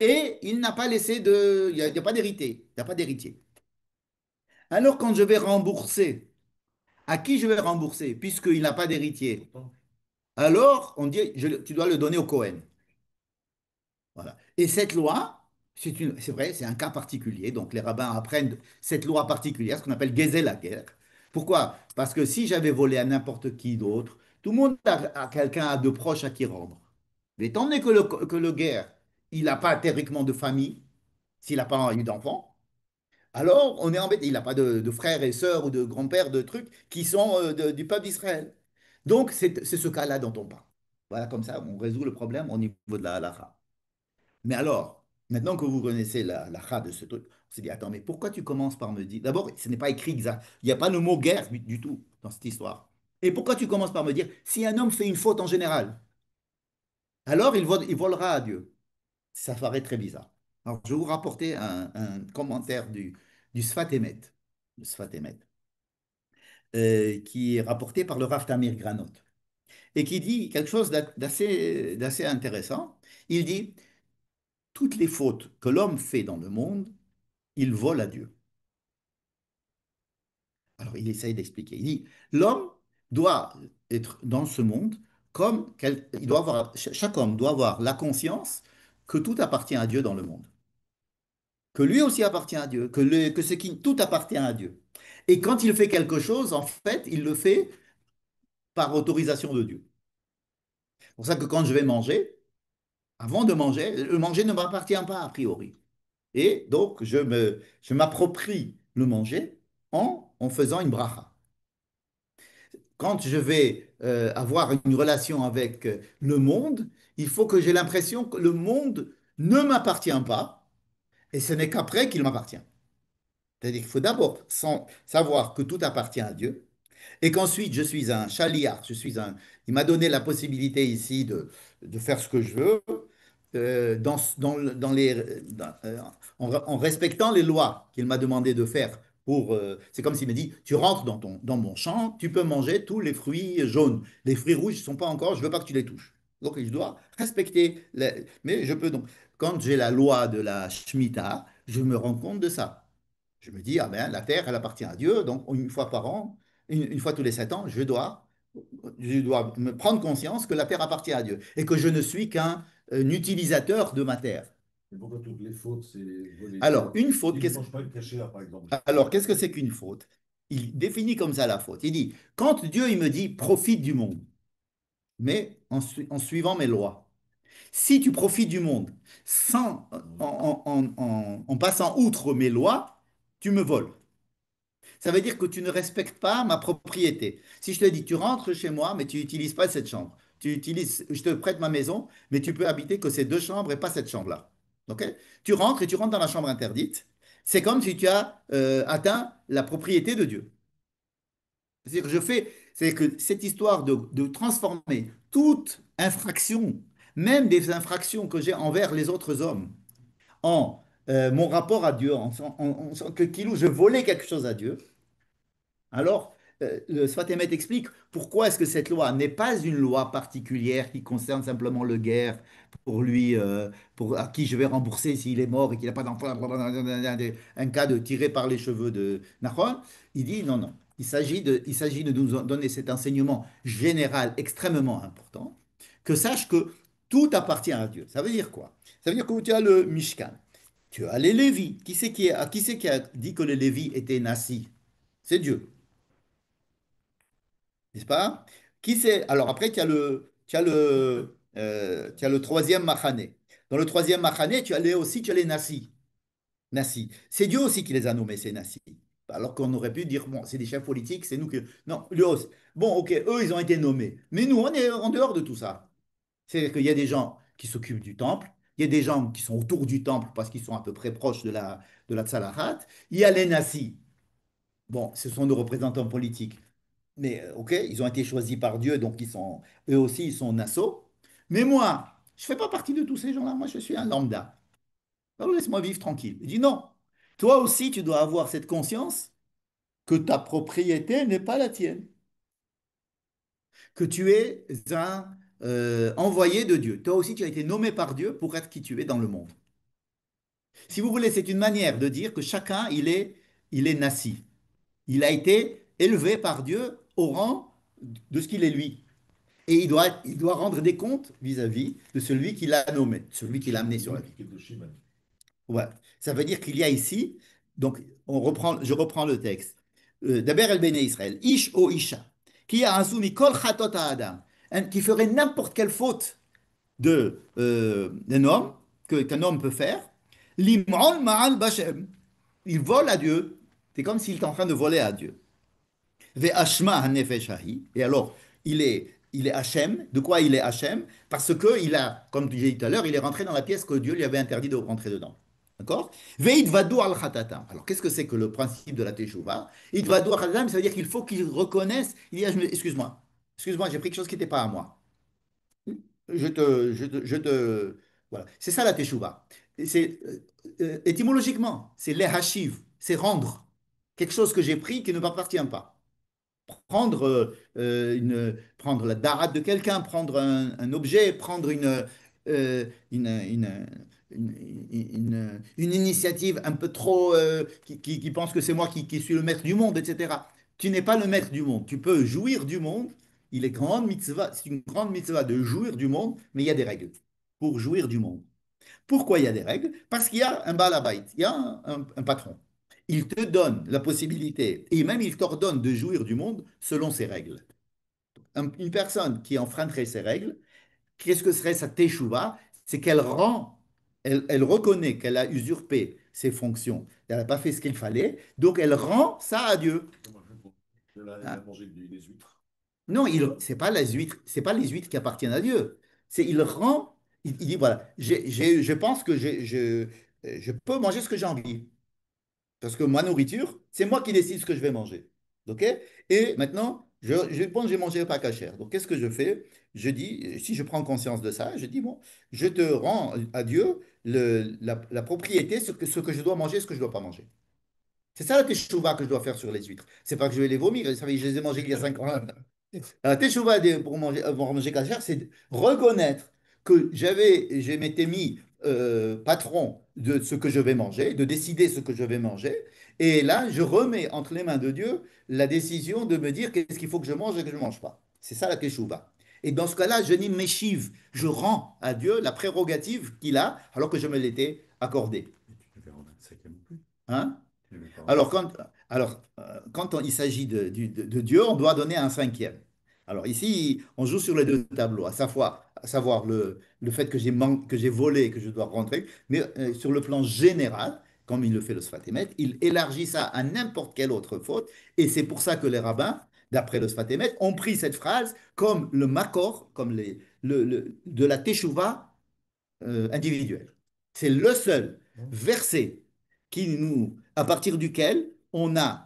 Et il n'a pas laissé de. Il n'y a pas d'héritier. Il n'y a pas d'héritier. Alors, quand je vais rembourser, à qui je vais rembourser, puisqu'il n'a pas d'héritier? Pourtant, Alors, on dit, tu dois le donner au Cohen. Voilà. Et cette loi, c'est vrai, c'est un cas particulier. Donc, les rabbins apprennent cette loi particulière, ce qu'on appelle Gezel la guerre. Pourquoi? Parce que si j'avais volé à n'importe qui d'autre, tout le monde a quelqu'un de proche à qui rendre. Mais étant donné que le guerre, il n'a pas théoriquement de famille, s'il n'a pas eu d'enfant, alors on est embêté. Il n'a pas de frères et sœurs ou de grands-pères, de trucs qui sont du peuple d'Israël. Donc c'est ce cas-là dont on parle. Voilà, comme ça, on résout le problème au niveau de la halakha. Mais alors, maintenant que vous connaissez la halakha de ce truc, on s'est dit, attends, mais pourquoi tu commences par me dire... D'abord, ce n'est pas écrit exact. Il n'y a pas le mot guerre du tout dans cette histoire. Et pourquoi tu commences par me dire, si un homme fait une faute en général, alors il volera à Dieu? Ça paraît très bizarre. Alors, je vais vous rapporter un commentaire du Sfat Emet, le Sfat Emet, qui est rapporté par le Rav Tamir Granot, et qui dit quelque chose d'assez intéressant. Il dit, toutes les fautes que l'homme fait dans le monde, il vole à Dieu. Alors, il essaye d'expliquer. Il dit, l'homme doit être dans ce monde comme, il doit avoir, chaque homme doit avoir la conscience que tout appartient à Dieu dans le monde. Que lui aussi appartient à Dieu, que ce qui tout appartient à Dieu. Et quand il fait quelque chose, en fait, il le fait par autorisation de Dieu. C'est pour ça que quand je vais manger, avant de manger, le manger ne m'appartient pas a priori. Et donc, je m'approprie le manger en faisant une bracha. Quand je vais avoir une relation avec le monde, il faut que j'ai l'impression que le monde ne m'appartient pas, et ce n'est qu'après qu'il m'appartient. C'est-à-dire qu'il faut d'abord savoir que tout appartient à Dieu, et qu'ensuite je suis un chaliard, il m'a donné la possibilité ici de faire ce que je veux, dans en respectant les lois qu'il m'a demandé de faire. C'est comme s'il me dit, tu rentres dans mon champ, tu peux manger tous les fruits jaunes. Les fruits rouges ne sont pas encore, je ne veux pas que tu les touches. Donc je dois respecter, mais je peux donc, quand j'ai la loi de la Shemitah, je me rends compte de ça. Je me dis, ah ben, la terre, elle appartient à Dieu, donc une fois par an, une fois tous les 7 ans, je dois me prendre conscience que la terre appartient à Dieu et que je ne suis qu'un utilisateur de ma terre. Et pourquoi toutes les fautes, c'est voler Alors, Dieu? une faute, S'il ne mange pas le cachet, par exemple. qu'est-ce que c'est qu'une faute? Il définit comme ça la faute. Il dit, quand Dieu il me dit, profite du monde, mais en suivant mes lois. Si tu profites du monde sans, en passant outre mes lois, tu me voles. Ça veut dire que tu ne respectes pas ma propriété. Si je te dis, tu rentres chez moi, mais tu n'utilises pas cette chambre. Je te prête ma maison, mais tu peux habiter que ces deux chambres et pas cette chambre-là. OK? Tu rentres dans la chambre interdite. C'est comme si tu as atteint la propriété de Dieu. C'est-à-dire, c'est que cette histoire de transformer toute infraction, même des infractions que j'ai envers les autres hommes, en mon rapport à Dieu, que Kilou, je volais quelque chose à Dieu. Alors, le Sfat Emet explique pourquoi est-ce que cette loi n'est pas une loi particulière qui concerne simplement le guerre pour lui, à qui je vais rembourser s'il est mort et qu'il n'a pas d'enfant, un cas de tiré par les cheveux de Nahon. Il dit non, non. Il s'agit de nous donner cet enseignement général extrêmement important, que sache que tout appartient à Dieu. Ça veut dire quoi? Ça veut dire que tu as le Mishkan, tu as les Lévis. Qui c'est qui a dit que les Lévis étaient nassis? C'est Dieu. N'est-ce pas? Qui c'est? Alors après, tu as le troisième machané. Dans le troisième machané, tu as les nassis. Nassis. C'est Dieu aussi qui les a nommés, ces nassis. Alors qu'on aurait pu dire, bon, c'est des chefs politiques, c'est nous qui... Non, lui aussi. Bon, ok, eux, ils ont été nommés. Mais nous, on est en dehors de tout ça. C'est-à-dire qu'il y a des gens qui s'occupent du temple, il y a des gens qui sont autour du temple parce qu'ils sont à peu près proches de la Tzalahat. Il y a les nassis. Bon, ce sont nos représentants politiques. Mais ok, ils ont été choisis par Dieu, donc eux aussi, ils sont Nassau. Mais moi, je ne fais pas partie de tous ces gens-là. Moi, je suis un lambda. Alors laisse-moi vivre tranquille. Il dit non. Toi aussi, tu dois avoir cette conscience que ta propriété n'est pas la tienne, que tu es un envoyé de Dieu. Toi aussi, tu as été nommé par Dieu pour être qui tu es dans le monde. Si vous voulez, c'est une manière de dire que chacun, il est nassi. Il a été élevé par Dieu au rang de ce qu'il est lui. Et il doit rendre des comptes vis-à-vis de celui qui l'a nommé, celui qui l'a amené sur la vie. Ouais. Ça veut dire qu'il y a ici, donc je reprends le texte. D'abord, El Béné Israël, Ish o Isha, qui a assoumi kol chatot Adam, qui ferait n'importe quelle faute d'un homme, qu'un homme peut faire, Lim'ol ma'al Bashem. Il vole à Dieu. C'est comme s'il était en train de voler à Dieu. Ve'ashma hanefesh hahi. Et alors, il est Hachem. De quoi il est Hachem? Parce que comme j'ai dit tout à l'heure, il est rentré dans la pièce que Dieu lui avait interdit de rentrer dedans. D'accord? Ve'idvadu al khatatam. Alors, qu'est-ce que c'est que le principe de la teshuva? Idvadu al khatatam, ça veut dire qu'il faut qu'il reconnaisse. Il dit, excuse-moi, j'ai pris quelque chose qui n'était pas à moi. Voilà. C'est ça la teshuva. Étymologiquement, c'est lehashiv, c'est rendre quelque chose que j'ai pris qui ne m'appartient pas. Prendre la darat de quelqu'un, prendre un objet, prendre une initiative un peu trop, qui pense que c'est moi qui suis le maître du monde, etc. Tu n'es pas le maître du monde. Tu peux jouir du monde. C'est une grande mitzvah de jouir du monde, mais il y a des règles pour jouir du monde. Pourquoi il y a des règles? Parce qu'il y a un balabait, il y a un patron. Il te donne la possibilité, et même il t'ordonne de jouir du monde selon ses règles. Une personne qui enfreindrait ses règles, qu'est-ce que serait sa teshuva? C'est elle reconnaît qu'elle a usurpé ses fonctions, elle n'a pas fait ce qu'il fallait, donc elle rend ça à Dieu. Il a Hein? mangé des huîtres. Non, c'est pas les huîtres qui appartiennent à Dieu. Il rend, il dit voilà, je pense que je peux manger ce que j'ai envie. Parce que ma nourriture, c'est moi qui décide ce que je vais manger. OK? Et maintenant, je pense que j'ai mangé pas cachère. Donc, qu'est-ce que je fais? Je dis, si je prends conscience de ça, je dis, bon, je te rends à Dieu la propriété sur ce que je dois manger et ce que je ne dois pas manger. C'est ça la teshuva que je dois faire sur les huîtres. C'est pas que je vais les vomir, vous savez, je les ai mangées il y a 5 ans. La teshuva pour manger cachère, c'est de reconnaître que je m'étais mis patron de ce que je vais manger, de décider ce que je vais manger. Et là, je remets entre les mains de Dieu la décision de me dire qu'est-ce qu'il faut que je mange et que je ne mange pas. C'est ça la teshuva. Et dans ce cas-là, je n'y m'échive. Je rends à Dieu la prérogative qu'il a alors que je me l'étais accordée. Et tu ne le verras en 25e plus. Hein? Tu ne le verras en Alors, 25e. quand il s'agit de Dieu, on doit donner un cinquième. Alors ici, on joue sur les deux tableaux, à savoir le fait que j'ai volé, que je dois rentrer, mais sur le plan général, comme il le fait le Sfatémet, il élargit ça à n'importe quelle autre faute, et c'est pour ça que les rabbins, d'après le Sfatémet, ont pris cette phrase comme le makor, comme de la teshuva individuelle. C'est le seul verset à partir duquel on a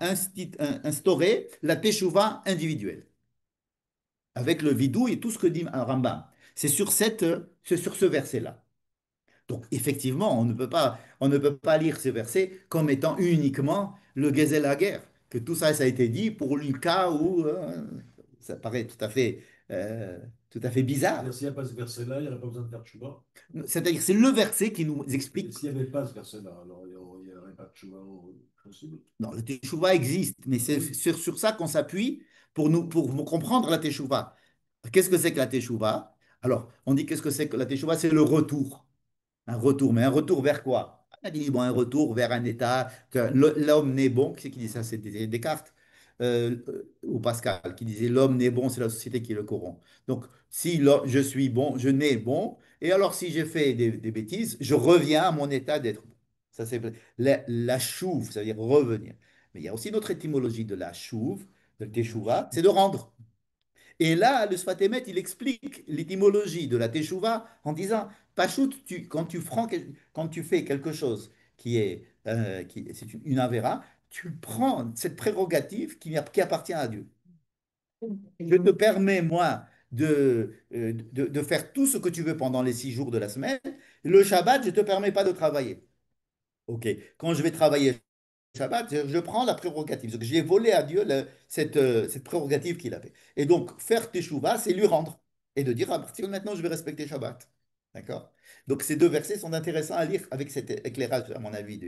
instauré la teshuva individuelle, avec le vidou et tout ce que dit Rambam. C'est sur ce verset-là. Donc, effectivement, on ne peut pas lire ce verset comme étant uniquement le Gezel Hager, que tout ça, ça a été dit pour le cas où ça paraît euh, tout à fait bizarre. C'est-à-dire, s'il n'y a pas ce verset-là, il n'y aurait pas besoin de faire tchouva. C'est-à-dire, c'est le verset qui nous Et explique. s'il n'y avait pas ce verset-là, alors il n'y aurait pas de tchouva possible. Non, le teshuva existe, mais c'est Oui. sur ça qu'on s'appuie pour comprendre la teshuva. Qu'est-ce que c'est que la teshuva? Alors, on dit qu'est-ce que c'est que la teshuva? C'est le retour. Un retour, mais un retour vers quoi? On a dit, bon, un retour vers un état, que l'homme n'est bon. Qui c'est qui dit ça? C'est Descartes ou Pascal qui disait l'homme n'est bon, c'est la société qui le corrompt. Donc, si je suis bon, je nais bon, et alors si j'ai fait des bêtises, je reviens à mon état d'être bon. Ça, c'est la chouve, ça veut dire revenir. Mais il y a aussi une autre étymologie de la chouve, de teshuva, c'est de rendre. Et là, le Sfatémet, il explique l'étymologie de la teshuva en disant, Pachout, quand tu fais quelque chose c'est une avéra, tu prends cette prérogative qui appartient à Dieu. Je te permets, moi, de faire tout ce que tu veux pendant les 6 jours de la semaine. Le Shabbat, je ne te permets pas de travailler. OK. Quand je vais travailler Shabbat, je prends la prérogative. Donc, j'ai volé à Dieu cette prérogative qu'il avait. Et donc, faire teshuva, c'est lui rendre. Et de dire, à partir de maintenant, je vais respecter Shabbat. D'accord? Donc, ces deux versets sont intéressants à lire avec cet éclairage, à mon avis,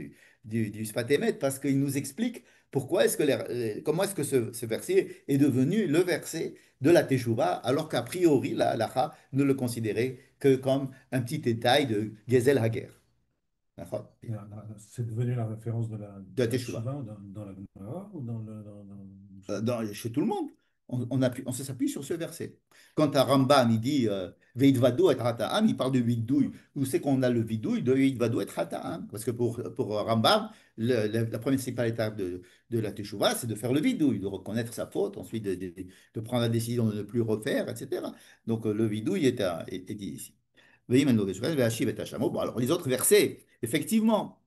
du Sfat Emet, parce qu'il nous explique comment est-ce que ce verset est devenu le verset de la teshuva, alors qu'a priori, la halacha ne le considérait que comme un petit détail de Gezel Hager. D'accord? C'est devenu la référence de De la la teshuva. tchouva dans la Gemara ou dans le Moussaf? Chez tout le monde. On s'appuie sur ce verset. Quand à Rambam, il dit Veidvado et Hata'am, il parle de vidouille. Où c'est qu'on a le vidouille de Veidvado et Hata'am? Parce que pour Rambam, la principale étape de la Teshuvah, c'est de faire le vidouille, de reconnaître sa faute, ensuite de prendre la décision de ne plus refaire, etc. Donc le vidouille est dit ici. Bon, alors les autres versets, effectivement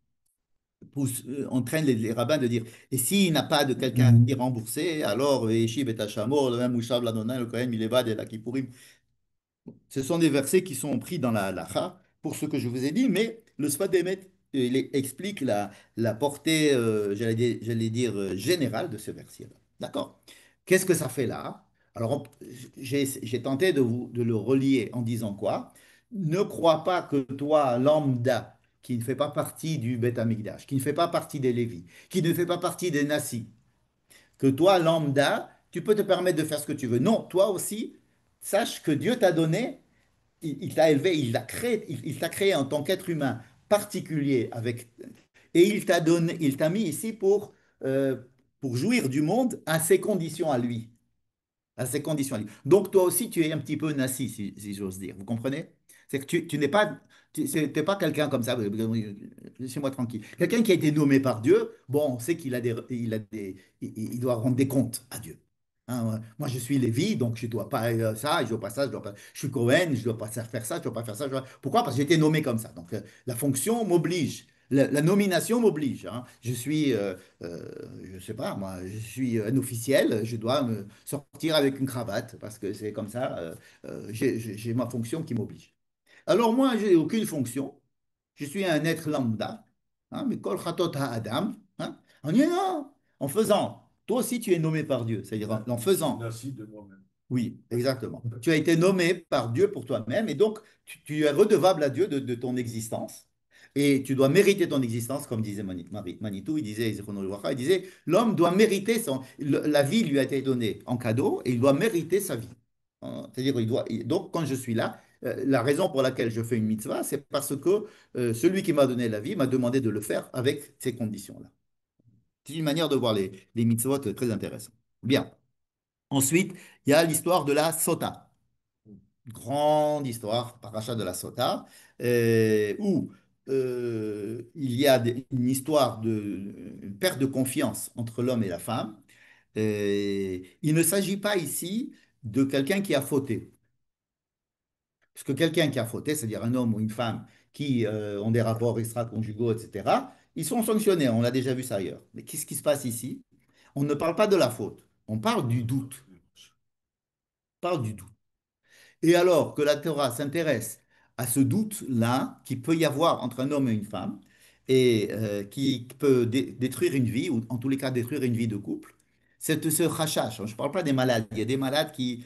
entraîne les rabbins de dire, et s'il n'a pas de quelqu'un qui Mhm. rembourser, alors Yeshiv et Hachamor, le même Mouchav Ladonai, le Kohen Milevad et la Kippourim. Ce sont des versets qui sont pris dans la halakha pour ce que je vous ai dit, mais le Sfat Emet explique la portée, j'allais dire, générale de ce verset-là. D'accord? Qu'est-ce que ça fait là? Alors, j'ai tenté de le relier en disant quoi? Ne crois pas que toi, lambda, qui ne fait pas partie du Beth Amikdash, qui ne fait pas partie des Lévis, qui ne fait pas partie des Nassi, que toi, lambda, tu peux te permettre de faire ce que tu veux. Non, toi aussi, sache que Dieu t'a donné, il t'a élevé, il t'a créé en tant qu'être humain particulier et il t'a mis ici pour jouir du monde à ses conditions à lui, à ses conditions à lui. Donc toi aussi, tu es un petit peu nassi, si j'ose dire. Vous comprenez? C'est que tu n'es pas, t'es pas quelqu'un comme ça. Laissez-moi tranquille. Quelqu'un qui a été nommé par Dieu, bon, on sait il doit rendre des comptes à Dieu. Hein, ouais. Moi, je suis Lévi, donc je ne dois pas ça, je ne dois pas ça, je suis Cohen, je ne dois pas faire ça, je ne dois pas faire ça. Pourquoi? Parce que j'ai été nommé comme ça. Donc, la fonction m'oblige. La nomination m'oblige, hein. Je sais pas, moi, je suis un officiel, je dois me sortir avec une cravate parce que c'est comme ça, j'ai ma fonction qui m'oblige. Alors moi, j'ai aucune fonction, je suis un être lambda, hein, mais kol chatot Adam, hein. On dit non, en faisant, toi aussi tu es nommé par Dieu, c'est-à-dire en faisant. Nasci de moi-même. Oui, exactement. Tu as été nommé par Dieu pour toi-même et donc tu es redevable à Dieu de ton existence et tu dois mériter ton existence, comme disait Manitou, il disait, il disait, l'homme doit mériter la vie lui a été donnée en cadeau et il doit mériter sa vie. C'est-à-dire, donc quand je suis là, la raison pour laquelle je fais une mitzvah, c'est parce que celui qui m'a donné la vie m'a demandé de le faire avec ces conditions-là. C'est une manière de voir les mitzvot très intéressante. Bien. Ensuite, il y a l'histoire de la sota, grande histoire, paracha de la sota, où il y a une histoire de une perte de confiance entre l'homme et la femme. Il ne s'agit pas ici de quelqu'un qui a fauté. Parce que quelqu'un qui a fauté, c'est-à-dire un homme ou une femme qui ont des rapports extra-conjugaux, etc., ils sont sanctionnés. On l'a déjà vu ça ailleurs. Mais qu'est-ce qui se passe ici? On ne parle pas de la faute. On parle du doute. On parle du doute. Et alors que la Torah s'intéresse à ce doute-là qui peut y avoir entre un homme et une femme, et qui peut détruire une vie, ou en tous les cas détruire une vie de couple, c'est ce rachach. Je ne parle pas des malades. Il y a des malades qui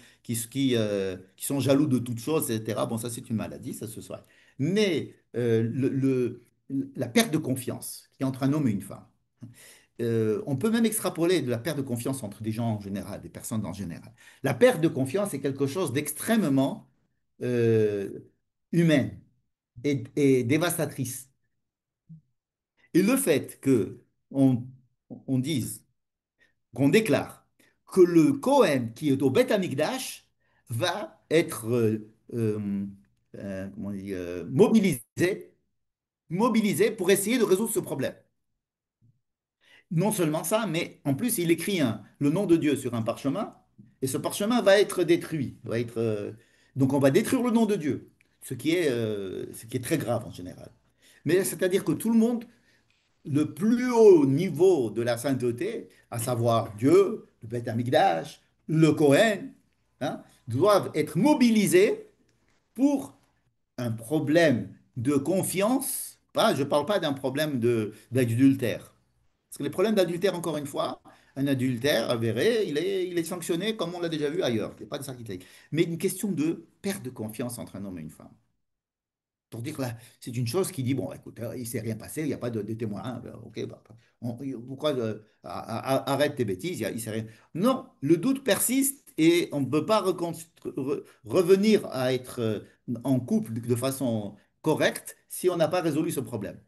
sont jaloux de toutes choses, etc. Bon, ça c'est une maladie, ça se soit. Mais la perte de confiance qui est entre un homme et une femme, on peut même extrapoler de la perte de confiance entre des gens en général, des personnes en général. La perte de confiance est quelque chose d'extrêmement euh, humain et dévastatrice. Et le fait que on dise, qu'on déclare que le Cohen qui est au Beth Amikdash va être comment on dit, mobilisé pour essayer de résoudre ce problème. Non seulement ça, mais en plus, il écrit le nom de Dieu sur un parchemin, et ce parchemin va être détruit. Donc on va détruire le nom de Dieu, ce qui est très grave en général. Mais c'est-à-dire que tout le monde, le plus haut niveau de la sainteté, à savoir Dieu, le Beth Amikdash, le Cohen, hein, doivent être mobilisés pour un problème de confiance. Je ne parle pas d'un problème d'adultère. Parce que les problèmes d'adultère, encore une fois, un adultère avéré, il est sanctionné comme on l'a déjà vu ailleurs. C'est pas de ça qu'il s'agit. Mais une question de perte de confiance entre un homme et une femme. Pour dire que là, c'est une chose qui dit, bon, écoute, il ne s'est rien passé, il n'y a pas de témoin. Hein, ben, ok, pourquoi arrête tes bêtises, il s'est rien. Non, le doute persiste et on ne peut pas revenir à être en couple de façon correcte si on n'a pas résolu ce problème.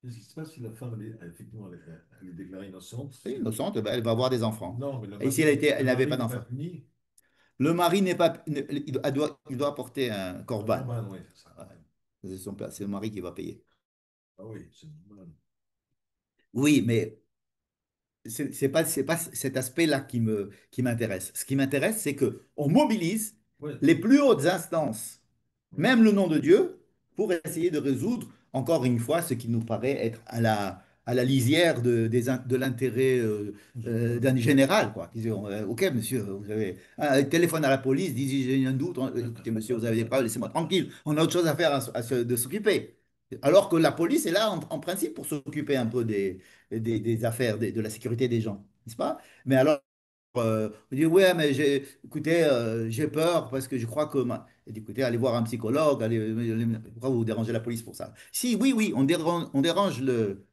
Qu'est-ce qui se passe si la femme, effectivement, elle est déclarée innocente? Elle est innocente, ben, elle va avoir des enfants. Non, mais Et si elle le n'avait mari pas n'est pas d'enfants? puni. Le mari n'est pas, il doit apporter un Un corban. corban, oui, c'est ça. Ouais. C'est le mari qui va payer. Ah oui, c'est normal. Oui, mais c'est pas cet aspect-là qui m'intéresse. Ce qui m'intéresse, c'est que on mobilise Oui, les plus hautes instances, oui, même le nom de Dieu, pour essayer de résoudre, encore une fois, ce qui nous paraît être à la lisière de l'intérêt d'un général, quoi. Qui dit, OK, monsieur, vous avez un téléphone à la police, dit, j'ai un doute. Écoutez, monsieur, vous avez des preuves, laissez-moi tranquille. On a autre chose à faire de s'occuper. Alors que la police est là, en principe, pour s'occuper un peu des affaires, de la sécurité des gens, n'est-ce pas? Mais alors, on dit, ouais, mais écoutez, j'ai peur parce que je crois que. Et dit, écoutez, allez voir un psychologue, pourquoi vous dérangez la police pour ça? Si, oui, oui, on dérange le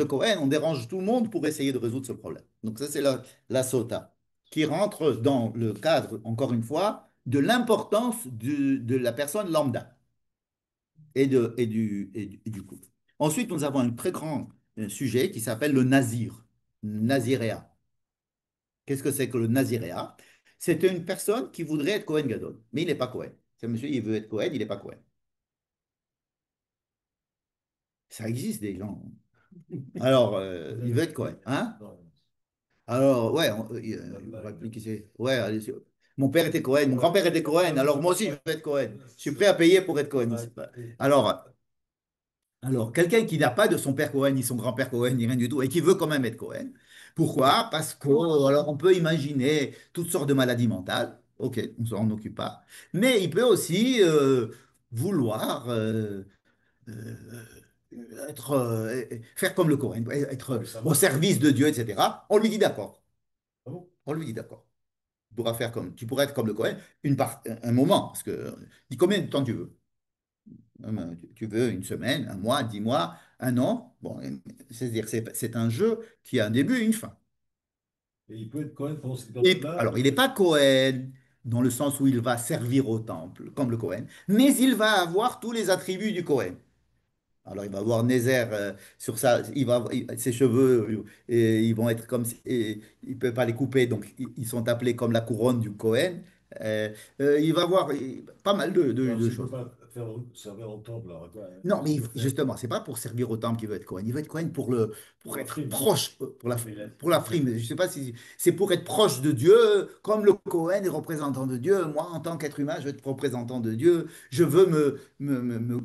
Cohen, on dérange tout le monde pour essayer de résoudre ce problème. Donc, ça, c'est la sota, qui rentre dans le cadre, encore une fois, de l'importance de la personne lambda et du couple. Ensuite, nous avons un très grand sujet qui s'appelle le nazir, naziréa. Qu'est-ce que c'est que le naziréa? C'est une personne qui voudrait être Cohen Gadol, mais il n'est pas Cohen. C'est monsieur, il veut être Cohen, il n'est pas Cohen. Ça existe des gens. Alors, vous il avez veut être Cohen. appris. Hein? Non, Alors, ouais, la on va blague. appliquer. Ouais, allez, mon père était Cohen, mon Ouais, grand-père était Cohen, ouais, alors moi aussi je veux être Cohen. Je suis prêt à payer pour être Cohen. Alors, Alors, quelqu'un qui n'a pas de son père Cohen, ni son grand-père Cohen, ni rien du tout, et qui veut quand même être Cohen. Pourquoi? Parce que, alors, on peut imaginer toutes sortes de maladies mentales. Ok, on ne s'en occupe pas. Mais il peut aussi vouloir euh, faire comme le Cohen, être Ouais, ça au marche. service de Dieu, etc. On lui dit d'accord. Ah bon? On lui dit d'accord. Tu pourras être comme le Cohen un moment, parce que dis combien de temps tu veux. Tu veux une semaine, un mois, 10 mois, un an. Bon, c'est-à-dire c'est un jeu qui a un début et une fin. Et il peut être quand même pendant cette Et période-là. alors, il n'est pas Cohen dans le sens où il va servir au temple, comme le Cohen, mais il va avoir tous les attributs du Cohen. Alors, il va avoir Nézer sur ça, ses cheveux, et ils vont être comme, et il ne peut pas les couper, donc ils sont appelés comme la couronne du Cohen. Euh, il va avoir pas mal Alors, de s'il ne peut choses. pas faire servir en temple, alors, Non, qu'est-ce mais qu'il peut faire? justement, c'est pas pour servir au temple qu'il veut être Cohen. Il veut être Cohen pour Pour la être frime. proche, pour la Ok. frime. Je sais pas si c'est pour être proche de Dieu, comme le Cohen est représentant de Dieu. Moi, en tant qu'être humain, je veux être représentant de Dieu. Je veux me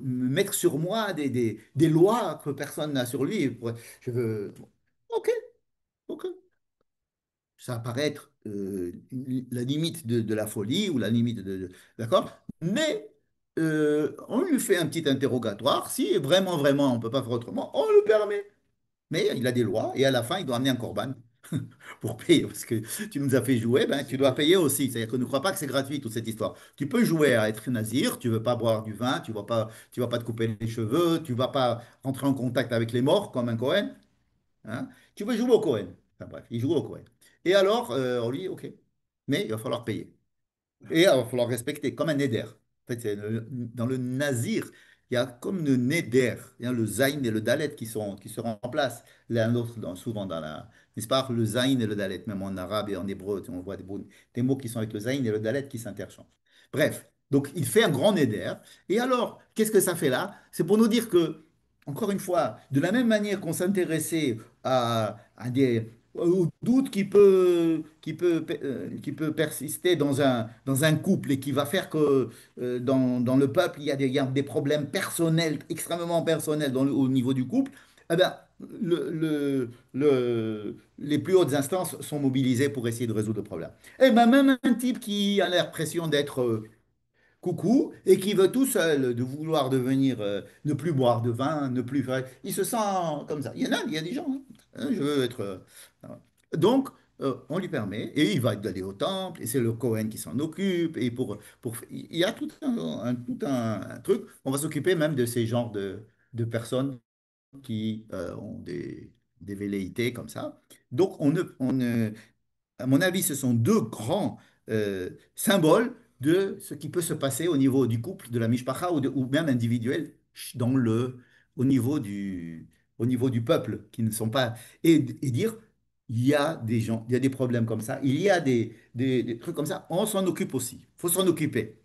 mettre sur moi des lois que personne n'a sur lui. Je veux. Ok, ok. Ça paraît être la limite de la folie ou la limite d'accord? Mais on lui fait un petit interrogatoire. Si vraiment, vraiment, on ne peut pas faire autrement, on le permet. Mais il a des lois et à la fin, il doit amener un corban pour payer. Parce que tu nous as fait jouer, ben, tu C'est dois clair. payer aussi. C'est-à-dire que ne crois pas que c'est gratuit toute cette histoire. Tu peux jouer à être nazir, tu ne veux pas boire du vin, tu vas pas te couper les cheveux, tu ne vas pas rentrer en contact avec les morts comme un Cohen. Hein. Tu veux jouer au Cohen. Enfin bref, il joue au Cohen. Et alors, on lui dit, OK, mais il va falloir payer. Et il va falloir respecter, comme un neder. En fait, dans le nazir, il y a comme le neder, il y a le zayin et le dalet qui se remplacent l'un l'autre, souvent dans la. N'est-ce pas? Le zayin et le dalet, même en arabe et en hébreu, on voit des mots qui sont avec le zayin et le dalet qui s'interchangent. Bref, donc il fait un grand neder. Et alors, qu'est-ce que ça fait là? C'est pour nous dire que, encore une fois, de la même manière qu'on s'intéressait à des au doute qui peut persister dans un couple et qui va faire que dans le peuple, il y a des problèmes personnels, extrêmement personnels au niveau du couple, eh ben, les plus hautes instances sont mobilisées pour essayer de résoudre le problème. Et ben, même un type qui a l'impression d'être coucou, et qui veut tout seul de vouloir devenir, ne plus boire de vin, ne plus faire. Il se sent comme ça. Il y a des gens, hein. Je veux être. Voilà. Donc, on lui permet, et il va aller au temple, et c'est le Cohen qui s'en occupe, et il y a tout un truc. On va s'occuper même de ces genres de personnes qui ont des velléités comme ça. Donc, à mon avis, ce sont deux grands symboles de ce qui peut se passer au niveau du couple, de la mishpacha ou même individuel dans au niveau du peuple qui ne sont pas et dire il y a des gens, il y a des problèmes comme ça, il y a des trucs comme ça, on s'en occupe aussi. Il faut s'en occuper.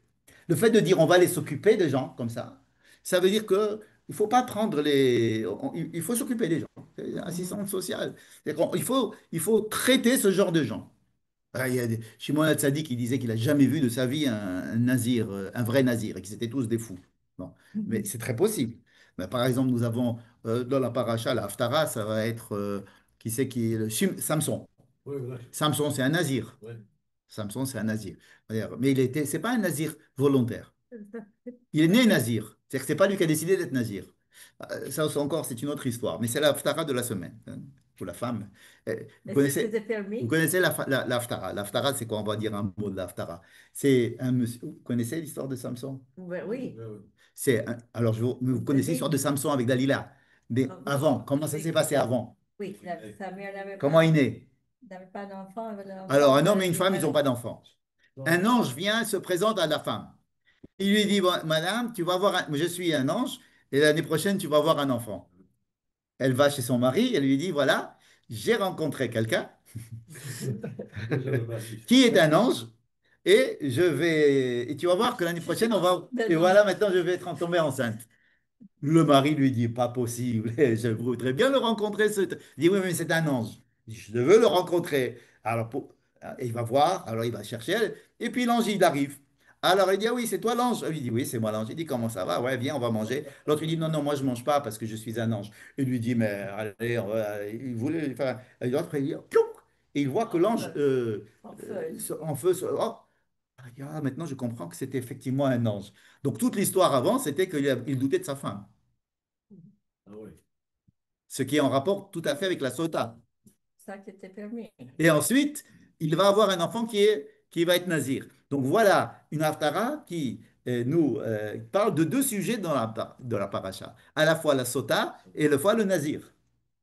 Le fait de dire on va aller s'occuper des gens comme ça veut dire que il faut pas prendre il faut s'occuper des gens. C'est assistance sociale. Il faut traiter ce genre de gens. Ah, il y a Shimon HaTzadik qui disait qu'il n'a jamais vu de sa vie un nazir, un vrai nazir, et qu'ils étaient tous des fous. Bon. Mais c'est très possible. Ben, par exemple, nous avons dans la paracha, la Haftara, ça va être, qui c'est qui est Samson. Oui, voilà. Samson, c'est un nazir. Ouais. Samson, c'est un nazir. D'ailleurs, mais c'est pas un nazir volontaire. Il est né nazir. C'est-à-dire que c'est pas lui qui a décidé d'être nazir. Ça encore, c'est une autre histoire. Mais c'est la Haftara de la semaine, hein, pour la femme. Vous connaissez la Haftara. La Haftara, c'est quoi? On va dire un mot de la Haftara. C'est un monsieur. Vous connaissez l'histoire de Samson? Oui. Ouais, ouais. Alors, vous connaissez l'histoire de Samson avec Dalila. Mais avant, comment ça s'est passé avant? Oui, Ouais. sa mère Comment il est né? n'avait pas d'enfant, Alors, un homme et une femme, ils n'ont pas d'enfant. Un Non. ange vient, se présente à la femme. Il lui dit, bon, Madame, tu vas avoir je suis un ange, et l'année prochaine, tu vas avoir un enfant. Elle va chez son mari, elle lui dit, voilà, j'ai rencontré quelqu'un Déjà le mari. qui est un ange, et tu vas voir que l'année prochaine, et voilà, maintenant, je vais être tombée enceinte. Le mari lui dit, pas possible, je voudrais bien le rencontrer. Il dit, oui, mais c'est un ange. Il dit, je veux le rencontrer. Alors, il va voir, alors il va chercher, et puis l'ange, il arrive. Alors il dit, ah oui, c'est toi l'ange. Il dit, oui, c'est moi l'ange. Il dit, comment ça va? Ouais, viens, on va manger. L'autre, il dit, non, non, moi, je mange pas parce que je suis un ange. Il lui dit, mais allez, il voulait faire. Et l'autre, il dit, piouk et il voit que l'ange en feu. Oh. Il dit, ah, maintenant, je comprends que c'était effectivement un ange. Donc, toute l'histoire avant, c'était qu'il doutait de sa femme. Ah ouais. Ce qui est en rapport tout à fait avec la sota. Ça qui était permis. Et ensuite, il va avoir un enfant qui va être nazir. Donc voilà une haftara qui nous parle de deux sujets de la paracha. À la fois la sota et à la fois le nazir.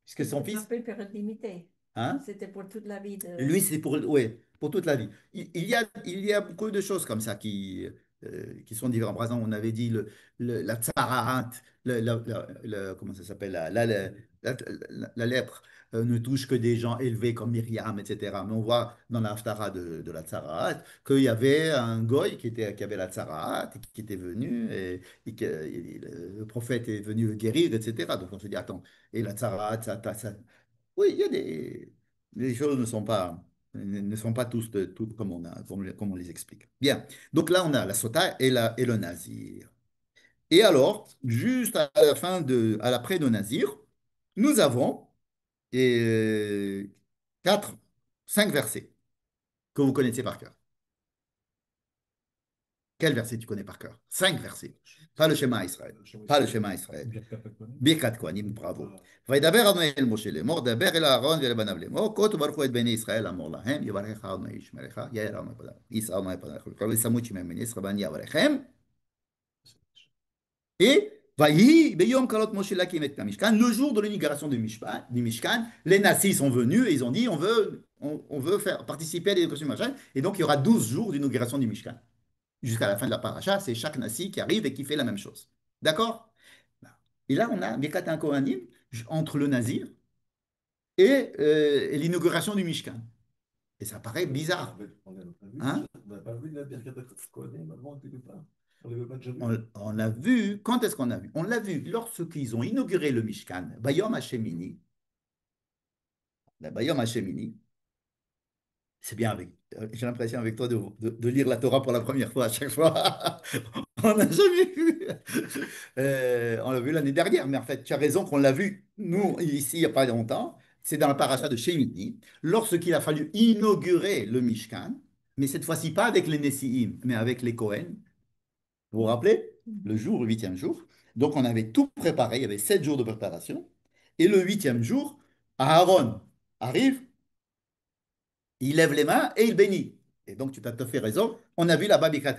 Puisque son C'était pas fils, une période limitée. hein, C'était pour toute la vie de... lui, c'est pour, ouais, pour toute la vie. Il y a beaucoup de choses comme ça qui sont différentes. Par exemple, on avait dit la tsarahat, comment ça s'appelle, la lèpre ne touche que des gens élevés comme Myriam, etc. Mais on voit dans la Haftara de la tsarahat qu'il y avait un goy qui avait la tsarahat, et qui était venu, et le prophète est venu le guérir, etc. Donc on se dit, attends, et la tsarahat, oui, il y a les choses ne sont pas toutes comme on les explique. Bien. Donc là, on a la sota et le nazir. Et alors, juste à la fin à l'après de nazir, nous avons euh, quatre, cinq versets que vous connaissez par cœur. Quel verset tu connais par cœur? Cinq versets. Pas le schéma Israël. Pas le schéma Israël. Birkat Kohanim, bravo. וידבר אדוני אל משה לאמור, דבר אל אהרון ואל בניו לאמור, כה תברכו את בני ישראל לאמור להם, יברכך אדוני ישמרך, יאר אדוני פניו, יישא אדוני פניך, וכל ישמעו את שמי בני ישראל, ואני יברכם. Et ויהי ביום כלות משה להקים את המשכן, le jour de l'inauguration du Mishkan, les nazis sont venus et ils ont dit on veut faire participer à l'inauguration du Mishkan, et donc il y aura 12 jours d'inauguration du Mishkan. Jusqu'à la fin de la paracha, c'est chaque nasi qui arrive et qui fait la même chose. D'accord? Et là, on a Birkat Kohanim entre le nazir et l'inauguration du Mishkan. Et ça paraît bizarre. Hein? On n'a pas vu la Birkat Kohanim avant quelque part. On l'avait pas déjà vu. On l'a vu, quand est-ce qu'on a vu? On l'a vu lorsqu'ils ont inauguré le Mishkan, Bayom Hashemini. La Bayom Hashemini, c'est bien avec. J'ai l'impression avec toi de lire la Torah pour la première fois à chaque fois. On n'a jamais vu. On l'a vu l'année dernière, mais en fait, tu as raison qu'on l'a vu, nous, ici, il n'y a pas longtemps. C'est dans la paracha de Shemini, lorsqu'il a fallu inaugurer le Mishkan, mais cette fois-ci pas avec les Nessi'im, mais avec les Kohen. Vous vous rappelez? Le jour, le huitième jour. Donc, on avait tout préparé, il y avait 7 jours de préparation. Et le huitième jour, Aaron arrive, il lève les mains et il bénit. Et donc, tu as tout à fait raison. On a vu la Babika.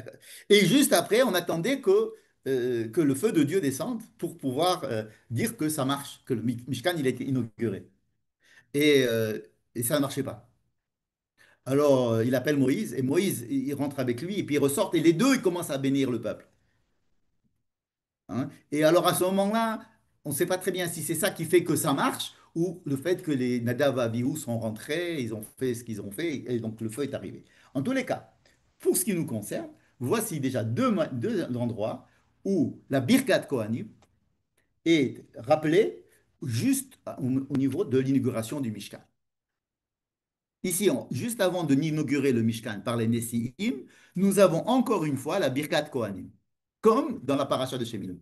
Et juste après, on attendait que le feu de Dieu descende pour pouvoir dire que ça marche, que le Mishkan, il a été inauguré. Et, euh, et ça ne marchait pas. Alors, il appelle Moïse, et Moïse, il rentre avec lui, et puis ils ressortent, et les deux, ils commencent à bénir le peuple. Hein. Et alors, à ce moment-là, on ne sait pas très bien si c'est ça qui fait que ça marche, ou le fait que les Nadav et Abihu sont rentrés, ils ont fait ce qu'ils ont fait, et donc le feu est arrivé. En tous les cas, pour ce qui nous concerne, voici déjà deux endroits où la Birkat Kohanim est rappelée juste au niveau de l'inauguration du Mishkan. Ici, juste avant de inaugurer le Mishkan par les Nessi'im, nous avons encore une fois la Birkat Kohanim, comme dans la paracha de Shemini.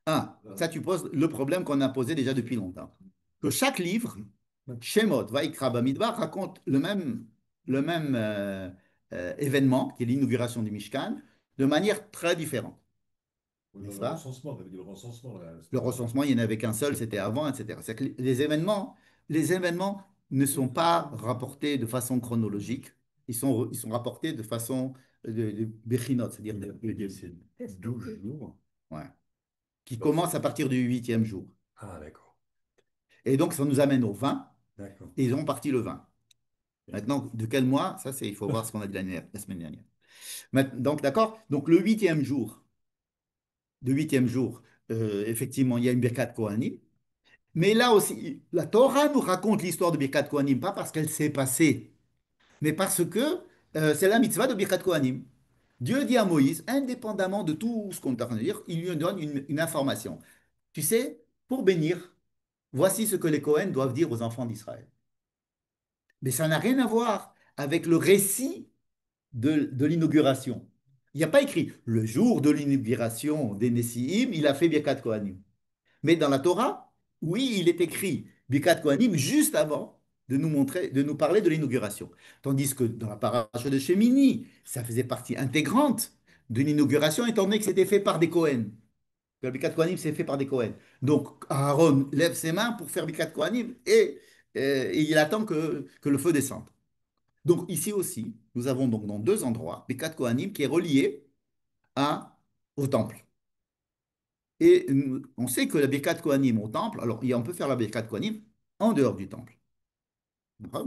Ah, ça tu poses le problème qu'on a posé déjà depuis longtemps. Que chaque livre, Shemot, Vaikra, Bamidbar, raconte le même événement, qui est l'inauguration du Mishkan, de manière très différente. N'est-ce pas? Le recensement, là. Le recensement, il n'y en avait qu'un seul, c'était avant, etc. C'est que les événements ne sont pas rapportés de façon chronologique, ils sont rapportés de façon de Bechinot, c'est-à-dire C'est 12 jours. ouais, qui commence à partir du huitième jour. Ah, d'accord. Et donc, ça nous amène au 20, D'accord. et ils ont parti le 20. Maintenant, de quel mois? Ça, il faut voir ce qu'on a dit la semaine dernière. Donc, d'accord? Donc, le huitième jour, effectivement, il y a une Birkat Kohanim. Mais là aussi, la Torah nous raconte l'histoire de Birkat Kohanim, pas parce qu'elle s'est passée, mais parce que c'est la mitzvah de Birkat Kohanim. Dieu dit à Moïse, indépendamment de tout ce qu'on est en train de dire, il lui donne une information. Tu sais, pour bénir, voici ce que les Kohen doivent dire aux enfants d'Israël. Mais ça n'a rien à voir avec le récit de l'inauguration. Il n'y a pas écrit le jour de l'inauguration des Nessi'im, il a fait Birkat Kohanim. Mais dans la Torah, oui, il est écrit Birkat Kohanim juste avant de nous montrer, de nous parler de l'inauguration. Tandis que dans la paracha de Shemini, ça faisait partie intégrante de l'inauguration, étant donné que c'était fait par des Kohen. Le Birkat Kohanim, c'est fait par des Kohen. Donc Aaron lève ses mains pour faire Birkat Kohanim et il attend que le feu descende. Donc ici aussi, nous avons donc dans deux endroits Birkat Kohanim qui est relié au temple. Et on sait que la Birkat Kohanim au temple, alors on peut faire la Birkat Kohanim en dehors du temple,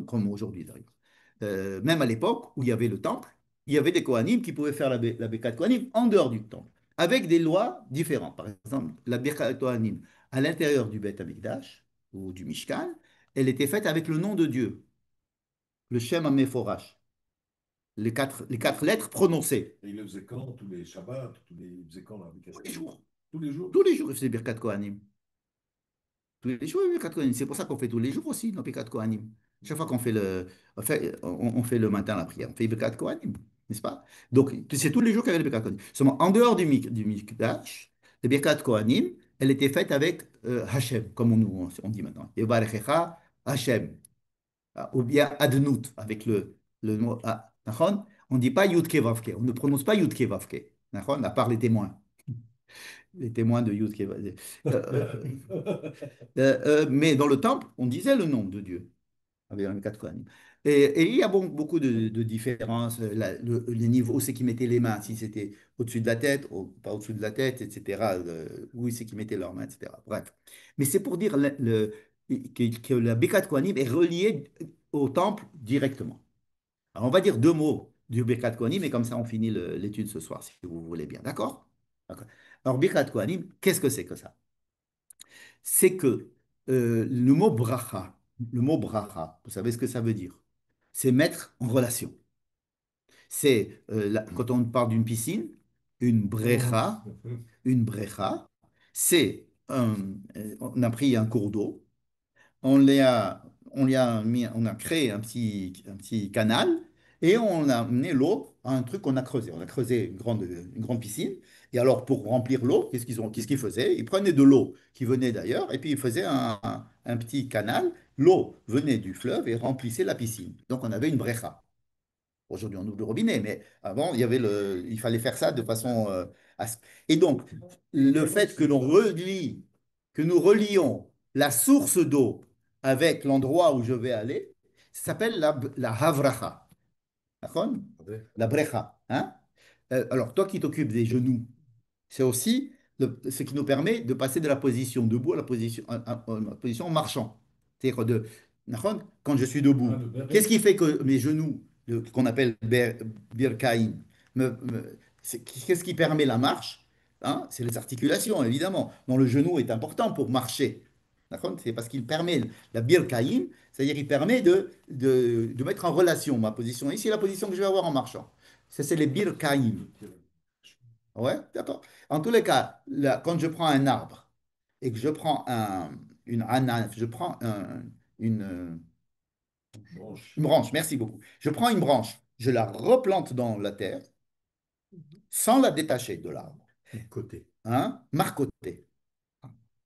comme aujourd'hui d'ailleurs. Même à l'époque où il y avait le temple, il y avait des Kohanim qui pouvaient faire la Birkat Kohanim en dehors du temple, avec des lois différentes. Par exemple, la Birkat Kohanim à l'intérieur du Beth Amikdash ou du Mishkan, elle était faite avec le nom de Dieu, le Shem HaMeforash, les quatre lettres prononcées. Et il le faisait quand? Tous les Shabbats, il faisait quand la Tous les jours. Tous les jours? Tous les jours, il faisait Birkat Kohanim. Tous les jours, il y a Birkat Kohanim. C'est pour ça qu'on fait tous les jours aussi dans Birkat Kohanim. Chaque fois qu'on fait on fait le matin la prière, on fait Birkat Kohanim, n'est-ce pas? Donc, c'est tous les jours qu'il y avait le Birkat Kohanim. Seulement, en dehors du Mikdash, le Birkat Kohanim, elle était faite avec Hashem, comme on dit maintenant. Yevarechecha Hashem. Ou bien Adnout, avec le mot. On ne dit pas Yudke Vavke. On ne prononce pas Yudke Vavke. À part les témoins. Les témoins de Yudke Vavke. Mais dans le temple, on disait le nom de Dieu, avec les quatre Kohanim. Et il y a beaucoup de différences, les niveaux, où c'est qu'ils mettaient les mains, si c'était au-dessus de la tête, ou pas au-dessus de la tête, etc., où c'est qu'ils mettaient leurs mains, etc. Bref. Mais c'est pour dire que la Birkat Kohanim est reliée au temple directement. Alors on va dire deux mots du Birkat Kohanim, et comme ça on finit l'étude ce soir, si vous voulez bien. D'accord? D'accord. Alors Birkat Kohanim, qu'est-ce que c'est que ça? C'est que le mot bracha, vous savez ce que ça veut dire? C'est mettre en relation. C'est quand on parle d'une piscine, une brecha, une brecha, c'est on a pris un cours d'eau, on a créé un petit canal et on a amené l'eau à un truc qu'on a creusé. On a creusé une grande piscine. Et alors, pour remplir l'eau, qu'est-ce qu'ils faisaient? Ils prenaient de l'eau qui venait d'ailleurs et puis ils faisaient un petit canal. L'eau venait du fleuve et remplissait la piscine. Donc, on avait une brecha. Aujourd'hui, on ouvre le robinet, mais avant, il fallait faire ça de façon. Et donc, le fait que nous relions la source d'eau avec l'endroit où je vais aller, ça s'appelle la havracha. D'accord? La brecha. Hein? Alors, toi qui t'occupes des genoux, c'est aussi ce qui nous permet de passer de la position debout à la position marchant. C'est-à-dire d'accord, quand je suis debout, qu'est-ce qui fait que mes genoux, qu'on appelle birkaim, qu'est-ce qui permet la marche? Hein? C'est les articulations, évidemment. Donc le genou est important pour marcher. D'accord? C'est parce qu'il permet la birkaim, c'est-à-dire il permet de mettre en relation ma position ici et la position que je vais avoir en marchant. Ça, c'est les birkaim. Ouais, d'accord. En tous les cas, quand je prends un arbre et que je prends je prends une branche, merci beaucoup. Je prends une branche, je la replante dans la terre sans la détacher de l'arbre. Côté. Hein? Marcoter.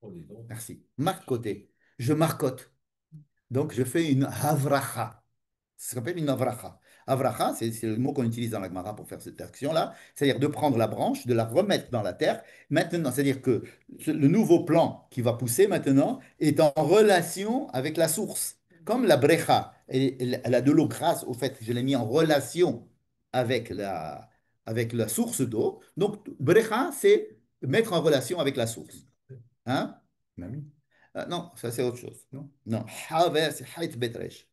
Oh, dis donc. Merci. Marcoter. Je marcote. Donc, je fais une havracha. Ça s'appelle une avracha. Avracha, c'est le mot qu'on utilise dans la Gemara pour faire cette action-là, c'est-à-dire de prendre la branche, de la remettre dans la terre. Maintenant, c'est-à-dire que le nouveau plant qui va pousser maintenant est en relation avec la source. Comme la brecha, elle a de l'eau grâce au fait que je l'ai mis en relation avec avec la source d'eau. Donc, brecha, c'est mettre en relation avec la source. Hein? Mamie. Non, ça c'est autre chose. Non, non. Haver, c'est Hait Betresh.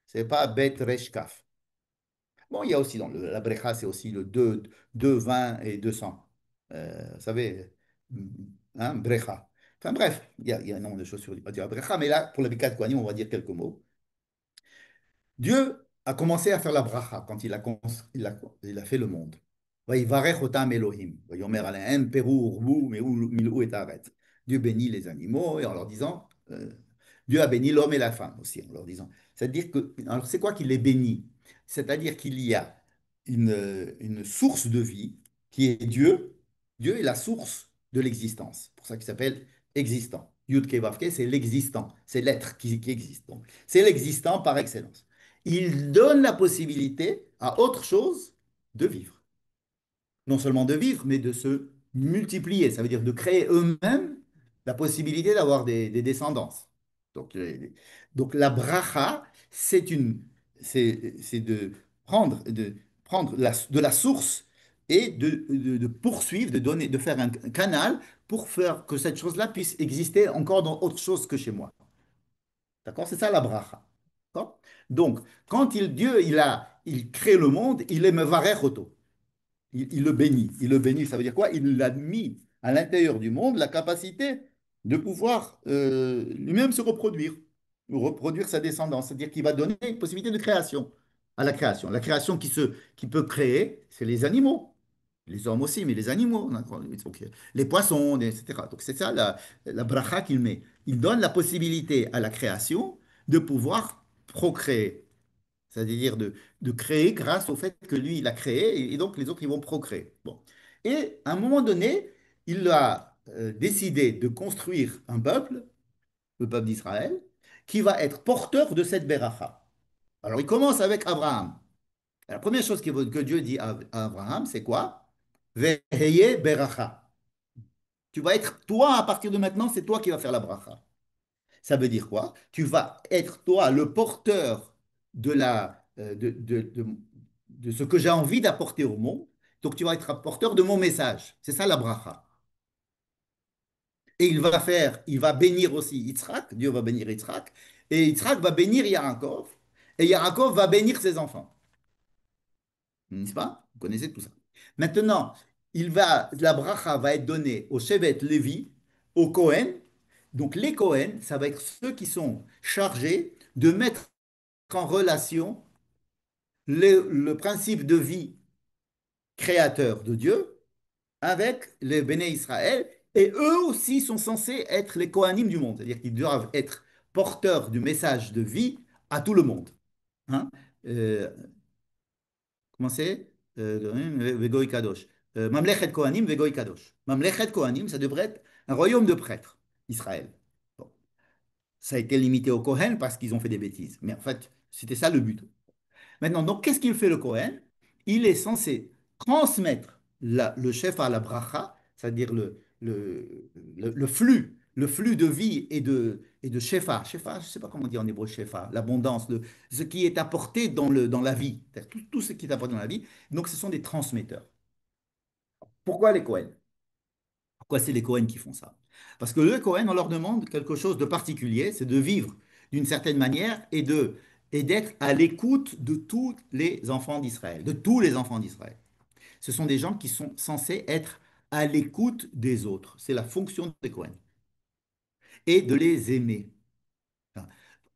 C'est pas Betresh Kaf. Bon, il y a aussi dans la brecha, c'est aussi le 2, 20 et 200. Vous savez, hein, brecha. Enfin bref, il y a un nombre de choses sur la brecha, mais là, pour le Birkat Kohanim, on va dire quelques mots. Dieu a commencé à faire la bracha quand il a fait le monde. Vayivarech otam Elohim. Vayomer alehem peru urbu mil'u et haaretz. Dieu bénit les animaux et en leur disant, Dieu a béni l'homme et la femme aussi en leur disant. C'est-à-dire que, alors c'est quoi qu'il les bénit? C'est-à-dire qu'il y a une source de vie qui est Dieu. Dieu est la source de l'existence. C'est pour ça qu'il s'appelle existant. Yud Kei Vav Kei, c'est l'existant, c'est l'être qui existe. Donc, c'est l'existant par excellence. Il donne la possibilité à autre chose de vivre. Non seulement de vivre, mais de se multiplier. Ça veut dire de créer eux-mêmes la possibilité d'avoir des descendances. Donc, donc la bracha, c'est de prendre de la source et de poursuivre, de donner, de faire un canal pour faire que cette chose-là puisse exister encore dans autre chose que chez moi. D'accord? C'est ça la bracha. D'accord? Donc, quand Dieu il crée le monde, il est mevarech auto. Il le bénit. Il le bénit, ça veut dire quoi? Il a mis à l'intérieur du monde la capacité de pouvoir lui-même se reproduire, ou reproduire sa descendance. C'est-à-dire qu'il va donner une possibilité de création à la création. La création qui peut créer, c'est les animaux. Les hommes aussi, mais les animaux, d'accord. Donc, les poissons, etc. Donc c'est ça la bracha qu'il met. Il donne la possibilité à la création de pouvoir procréer. C'est-à-dire de créer grâce au fait que lui, il a créé, et donc les autres, ils vont procréer. Bon. Et à un moment donné, il a décidé de construire un peuple, le peuple d'Israël, qui va être porteur de cette beracha. Alors, il commence avec Abraham. La première chose que Dieu dit à Abraham, c'est quoi? Veheye beracha. Tu vas être, toi, à partir de maintenant, c'est toi qui vas faire la bracha. Ça veut dire quoi? Tu vas être toi le porteur de, la, de ce que j'ai envie d'apporter au monde. Donc tu vas être un porteur de mon message. C'est ça la bracha. Et il va bénir aussi Yitzhak. Dieu va bénir Yitzhak. Et Yitzhak va bénir Yaakov. Et Yaakov va bénir ses enfants. N'est-ce pas? Vous connaissez tout ça. Maintenant, la bracha va être donnée au Shevet Lévi, au Cohen. Donc les Cohen, ça va être ceux qui sont chargés de mettre en relation le principe de vie créateur de Dieu avec les Béné Israël. Et eux aussi sont censés être les Kohanim du monde. C'est-à-dire qu'ils doivent être porteurs du message de vie à tout le monde. Hein? Euh, Comment c'est? Vegoy Kadosh. Mamlechet Kohanim, Vegoy Kadosh. Mamlechet Kohanim, ça devrait être un royaume de prêtres, Israël. Bon. Ça a été limité aux Kohen parce qu'ils ont fait des bêtises. Mais en fait, c'était ça le but. Maintenant, donc, qu'est-ce qu'il fait le Kohen? Il est censé transmettre le chef à la bracha, c'est-à-dire le flux de vie et de shefa. Shefa, je ne sais pas comment on dit en hébreu shefa, l'abondance, ce qui est apporté dans la vie, c'est-à-dire tout ce qui est apporté dans la vie. Donc, ce sont des transmetteurs. Pourquoi les Kohen? Pourquoi c'est les Cohen qui font ça? Parce que le Cohen, on leur demande quelque chose de particulier, c'est de vivre d'une certaine manière et d'être à l'écoute de tous les enfants d'Israël, de tous les enfants d'Israël. Ce sont des gens qui sont censés être à l'écoute des autres. C'est la fonction des Cohen. Et de les aimer. Enfin,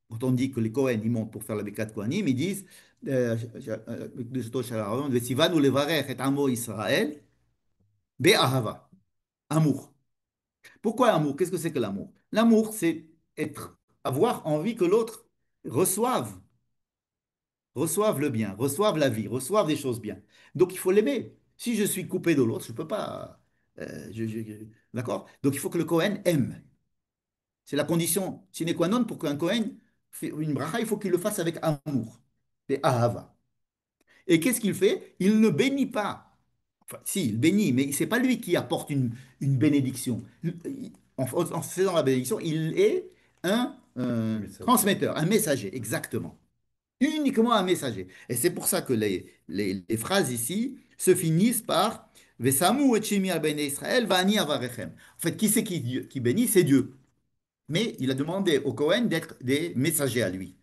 quand on dit que les Cohen, ils montent pour faire la Birkat Kohanim, ils disent Vesivanu levarech et amo Israël be'ahava. Amour. Pourquoi amour? Qu'est-ce que c'est que l'amour? L'amour, c'est avoir envie que l'autre reçoive, reçoive le bien, reçoive la vie, reçoive des choses bien. Donc il faut l'aimer. Si je suis coupé de l'autre, je ne peux pas. D'accord? Donc il faut que le Cohen aime. C'est la condition sine qua non pour qu'un Cohen fait une bracha, il faut qu'il le fasse avec amour. C'est ahava. Et qu'est-ce qu'il fait? Il ne bénit pas. Enfin, si, il bénit, mais ce n'est pas lui qui apporte une bénédiction. En faisant la bénédiction, il est un Message. transmetteur, un messager, exactement. Uniquement un messager. Et c'est pour ça que les phrases ici se finissent par Vesamu et Shemi al bnei Israël, va'ani avarechem. En fait, qui c'est qui bénit? C'est Dieu. Mais il a demandé au Cohen d'être des messagers à lui.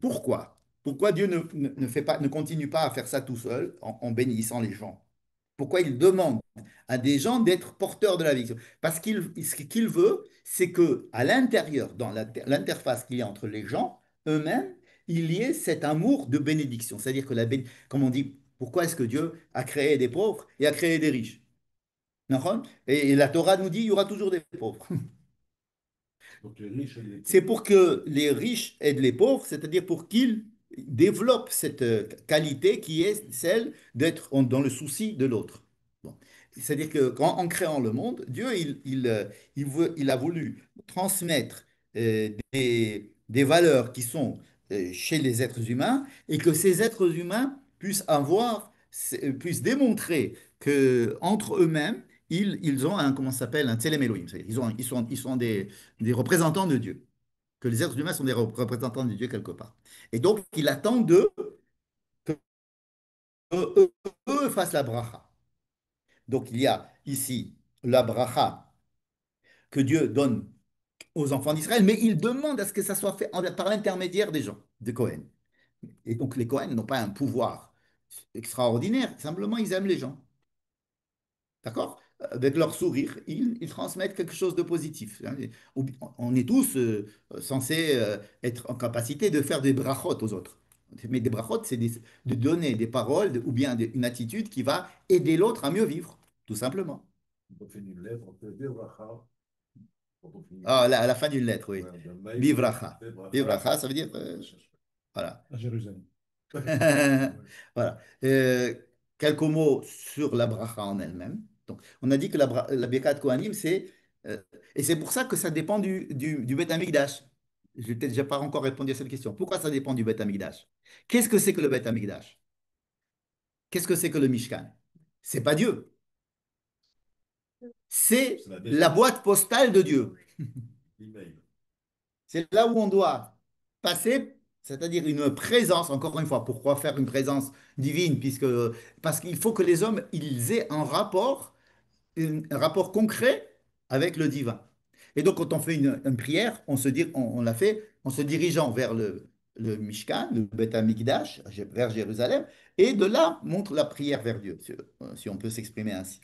Pourquoi? Pourquoi Dieu ne fait pas, ne continue pas à faire ça tout seul en bénissant les gens? Pourquoi il demande à des gens d'être porteurs de la vie? Parce ce qu'il veut, c'est que à l'intérieur, dans l'interface qu'il y a entre les gens eux-mêmes, il y ait cet amour de bénédiction. C'est-à-dire que comme on dit, pourquoi est-ce que Dieu a créé des pauvres et a créé des riches? D'accord. Et la Torah nous dit, il y aura toujours des pauvres. Donc les riches et les C'est pauvres. pour que les riches aident les pauvres, c'est-à-dire pour qu'ils développe cette qualité qui est celle d'être dans le souci de l'autre. Bon. C'est-à-dire qu'en créant le monde, Dieu, il a voulu transmettre des valeurs qui sont chez les êtres humains et que ces êtres humains puissent démontrer que entre eux-mêmes, ils ont un, comment ça s'appelle, un tselem Elohim. C'est-à-dire ils sont des représentants de Dieu, que les êtres humains sont des représentants de Dieu quelque part. Et donc, il attend d'eux qu'eux fassent la bracha. Donc, il y a ici la bracha que Dieu donne aux enfants d'Israël, mais il demande à ce que ça soit fait par l'intermédiaire des gens, des Cohen. Et donc, les Cohen n'ont pas un pouvoir extraordinaire, simplement, ils aiment les gens. D'accord? Avec leur sourire, ils transmettent quelque chose de positif. On est tous censés être en capacité de faire des brachot aux autres. Mais des brachot, c'est de donner des paroles ou bien une attitude qui va aider l'autre à mieux vivre, tout simplement. Quand on fait une lettre, on fait Bevracha. Quand on finit Ah, à la fin d'une lettre, oui. ouais, de mail, Bivracha. Bevracha, Bivracha, ça veut dire, voilà. à Jérusalem. Voilà. Quelques mots sur la bracha en elle-même. Donc, on a dit que la Birkat Kohanim, euh, et c'est pour ça que ça dépend du Beth Amikdash. Je n'ai peut-être déjà pas encore répondu à cette question. Pourquoi ça dépend du Beth Amikdash? Qu'est-ce que c'est que le Beth Amikdash? Qu'est-ce que c'est que le Mishkan? C'est pas Dieu. C'est C'est la la défense, boîte postale de Dieu. l'email. C'est là où on doit passer, c'est-à-dire une présence, encore une fois, pourquoi faire une présence divine? Parce qu'il faut que les hommes, ils aient un rapport concret avec le divin. Et donc, quand on fait une prière, on la fait en se dirigeant vers le Mishkan, le Beth Amikdash, vers Jérusalem, et de là montre la prière vers Dieu, si on peut s'exprimer ainsi.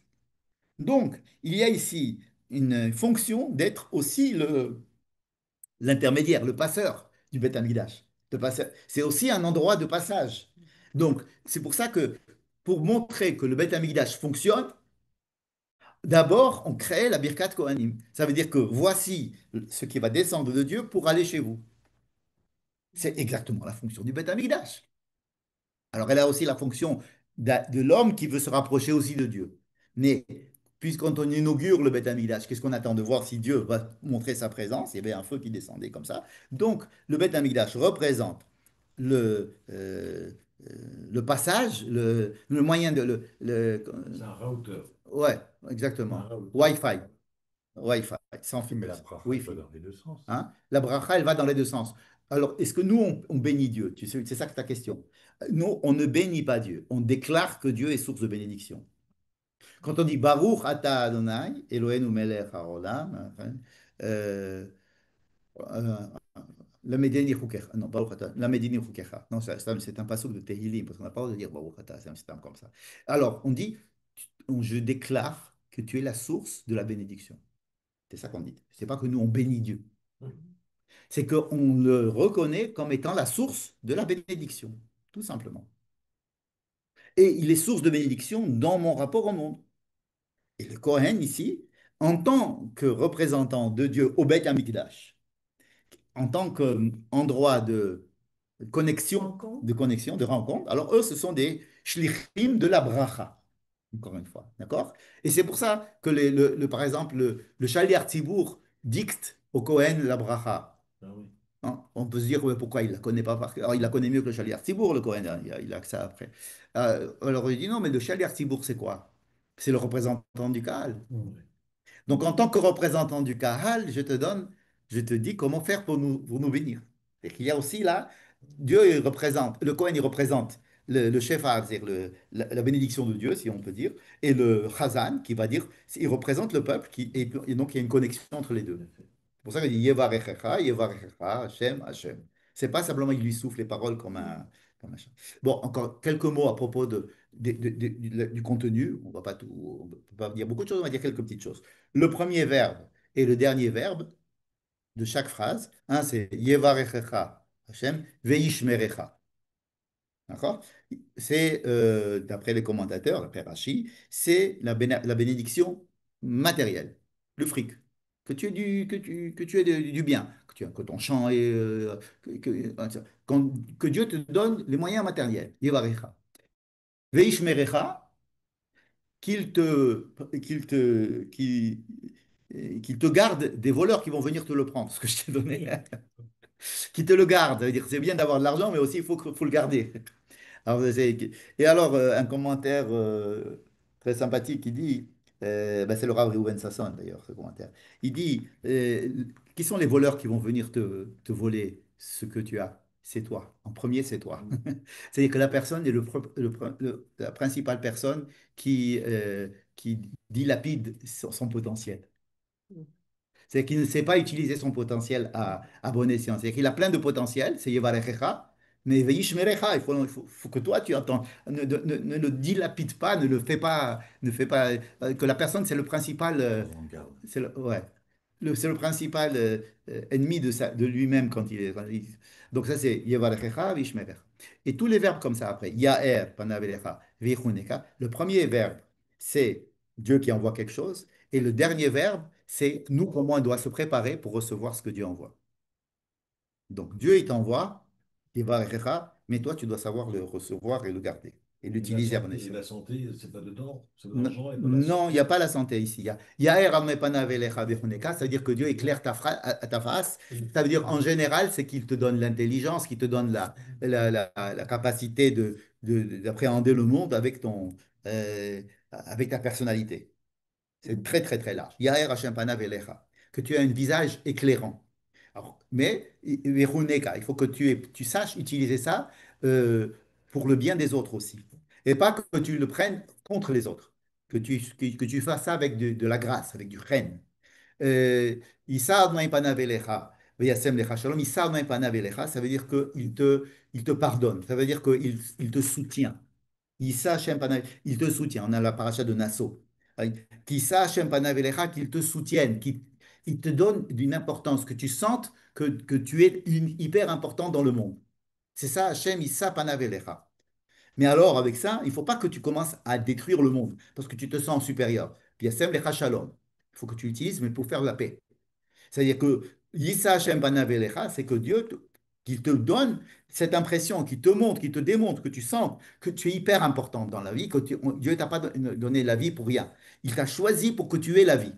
Donc, il y a ici une fonction d'être aussi l'intermédiaire, le passeur du Beth Amikdash. C'est aussi un endroit de passage. Donc, c'est pour ça que, pour montrer que le Beth Amikdash fonctionne, d'abord, on crée la Birkat Kohanim. Ça veut dire que voici ce qui va descendre de Dieu pour aller chez vous. C'est exactement la fonction du Beth Amikdash. Alors, elle a aussi la fonction de l'homme qui veut se rapprocher aussi de Dieu. Mais, puisqu'on on inaugure le Beth Amikdash, qu'est-ce qu'on attend de voir si Dieu va montrer sa présence? Il y avait un feu qui descendait comme ça. Donc, le Beth Amikdash représente le, euh, euh, le passage, le moyen de... C'est un router. ouais, Un exactement. router. Wi-Fi. Wi-Fi, sans fil. Mais la bracha, elle va Wi-Fi. dans les deux sens. Hein? La bracha, elle va dans les deux sens. Alors, est-ce que nous, on bénit Dieu? Tu sais, c'est ça que ta question. Nous, on ne bénit pas Dieu. On déclare que Dieu est source de bénédiction. Quand on dit Baruch ata Adonai, Eloheinu melech haolam, hein, euh, euh, la Medini Chukecha. Non, Baruch ata, la Medini Chukecha. Non, c'est un passage de Tehillim, parce qu'on n'a pas le droit de dire Baruch ata, c'est un système comme ça. Alors, on dit, je déclare que tu es la source de la bénédiction. C'est ça qu'on dit. C'est pas que nous, on bénit Dieu. C'est qu'on le reconnaît comme étant la source de la bénédiction, tout simplement. Et il est source de bénédiction dans mon rapport au monde. Et le Kohen, ici, en tant que représentant de Dieu au Beth Amikdash, en tant qu'endroit Rencontre. de rencontre, alors eux, ce sont des shlichim de la bracha, encore une fois, d'accord? Et c'est pour ça que, par exemple, le Shaliach Tzibur dicte au Kohen la bracha. Ah oui. Hein, on peut se dire ouais, pourquoi il ne la connaît pas par cœur. Alors, il la connaît mieux que le Shaliach Tzibur, le Kohen, hein, il a que ça après. Alors il dit non, mais le Shaliach Tzibur, c'est quoi? C'est le représentant du Kahal. Ouais. Donc en tant que représentant du Kahal, je te dis comment faire pour nous bénir. Et qu'il y a aussi là, Dieu il représente, le Kohen il représente le Shofar, c'est-à-dire la bénédiction de Dieu, si on peut dire, et le Chazan qui va dire, il représente le peuple, et donc il y a une connexion entre les deux. C'est pour ça qu'il dit Yevarechecha, Yevarechecha, Hashem, Hashem. C'est pas simplement il lui souffle les paroles comme un chat. Bon, encore quelques mots à propos du contenu. On va pas dire beaucoup de choses, on va dire quelques petites choses. Le premier verbe et le dernier verbe de chaque phrase, un c'est Yevarechecha, Hashem, Veishmerecha. D'accord? C'est, d'après les commentateurs, d'après Rashi, c'est la bénédiction matérielle, le fric, que tu aies du bien. que ton champ est, que Dieu te donne les moyens matériels. Yevarecha. Veishmerecha, qu'il te, qu'il te, qu'il, qu'il te garde des voleurs qui vont venir te le prendre, ce que je t'ai donné, qui te le garde. Ça veut dire, c'est bien d'avoir de l'argent, mais aussi faut le garder. Alors, et alors, un commentaire très sympathique qui dit, ben, c'est le Rav Reuven Sasson d'ailleurs, ce commentaire. Il dit, qui sont les voleurs qui vont venir te voler ce que tu as? C'est toi. En premier, c'est toi. C'est-à-dire que la personne est la principale personne qui dilapide son potentiel. C'est qu'il ne sait pas utiliser son potentiel à bon escient. C'est qu'il a plein de potentiel, c'est Yevarechecha, mais Veishmerecha, faut que toi, tu entends, ne le dilapide pas, ne le fais pas, ne fais pas, que la personne, c'est le principal, Avant-garde. ouais, c'est le principal ennemi de lui-même quand il. Donc ça, c'est Yevarechecha, Veishmerecha. Et tous les verbes comme ça après, Yaer, Panavelecha, Vichuneka, le premier verbe, c'est Dieu qui envoie quelque chose. Et le dernier verbe, c'est nous, comment on doit se préparer pour recevoir ce que Dieu envoie. Donc Dieu, il t'envoie, il va mais toi, tu dois savoir le recevoir et le garder et l'utiliser à bon Et escient. la santé, c'est pas dedans. C'est Non, l'argent et pas la non, il n'y a santé. pas la santé ici. Yaher amepana velecha bechoneka, ça veut dire que Dieu éclaire à ta face. Ça veut dire en général, c'est qu'il te donne l'intelligence, qu'il te donne la capacité d'appréhender le monde avec ta personnalité. C'est très, très, très large. Yaher Hashem panav elecha. Que tu aies un visage éclairant. Alors, mais, veruneka, il faut que tu saches utiliser ça euh, pour le bien des autres aussi. Et pas que tu le prennes contre les autres. Que tu fasses ça avec de la grâce, avec du chen. Issa Adonai panav elecha, veyasem lecha shalom. Issa Adonai panav elecha, ça veut dire qu'il te pardonne. Ça veut dire qu'il te soutient. Issa Hashem panav, il te soutient. On a la paracha de Nassau. Qu'Issa Hashem panav elecha, qu'il te soutienne, qu'il te donne d'une importance, que tu sentes que tu es hyper important dans le monde. C'est ça, Hashem Issa panav elecha. Mais alors, avec ça, il ne faut pas que tu commences à détruire le monde, parce que tu te sens supérieur. Puis Yasem lecha shalom. Il faut que tu l'utilises, mais pour faire la paix. C'est-à-dire que Yissa Hashem panav elecha, c'est que Dieu, qu'il te donne cette impression, qu'il te montre, qu'il te démontre, que tu sens que tu es hyper important dans la vie, que Dieu t'a pas donné la vie pour rien. Il t'a choisi pour que tu aies la vie.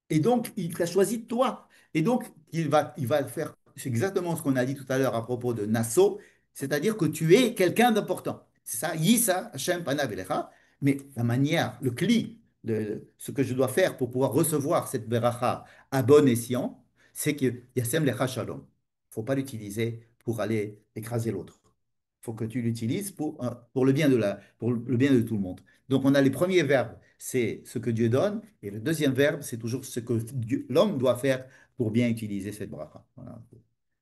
Et donc, il t'a choisi toi. Et donc, il va faire, c'est exactement ce qu'on a dit tout à l'heure à propos de Nassau, c'est-à-dire que tu es quelqu'un d'important. C'est ça, Yissa, Hashem, Panav Elecha. Mais la manière, le cli, ce que je dois faire pour pouvoir recevoir cette beracha à bon escient, c'est que Yassem Lecha Shalom. Il ne faut pas l'utiliser pour aller écraser l'autre. Il faut que tu l'utilises pour le bien pour le bien de tout le monde. Donc, on a les premiers verbes, c'est ce que Dieu donne, et le deuxième verbe, c'est toujours ce que l'homme doit faire pour bien utiliser cette bracha. Voilà.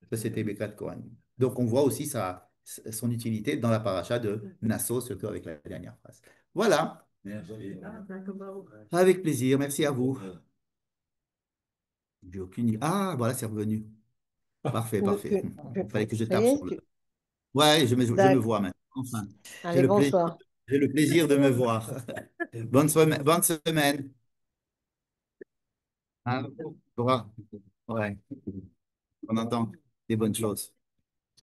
Ça, c'était Bekat Kohen. Donc, on voit aussi son utilité dans la paracha de Nassau, surtout avec la dernière phrase. Voilà, Merci. avec plaisir. Merci à vous. J'ai aucune idée. Ah, voilà, c'est revenu. Parfait, parfait. Il fallait que je Ça y tape est, sur le. Ouais, je me vois maintenant. Enfin, j'ai allez, le plaisir, bonsoir. j'ai le plaisir de me voir. Bonne semaine. Bonne semaine. Ah, ouais, on entend des bonnes choses.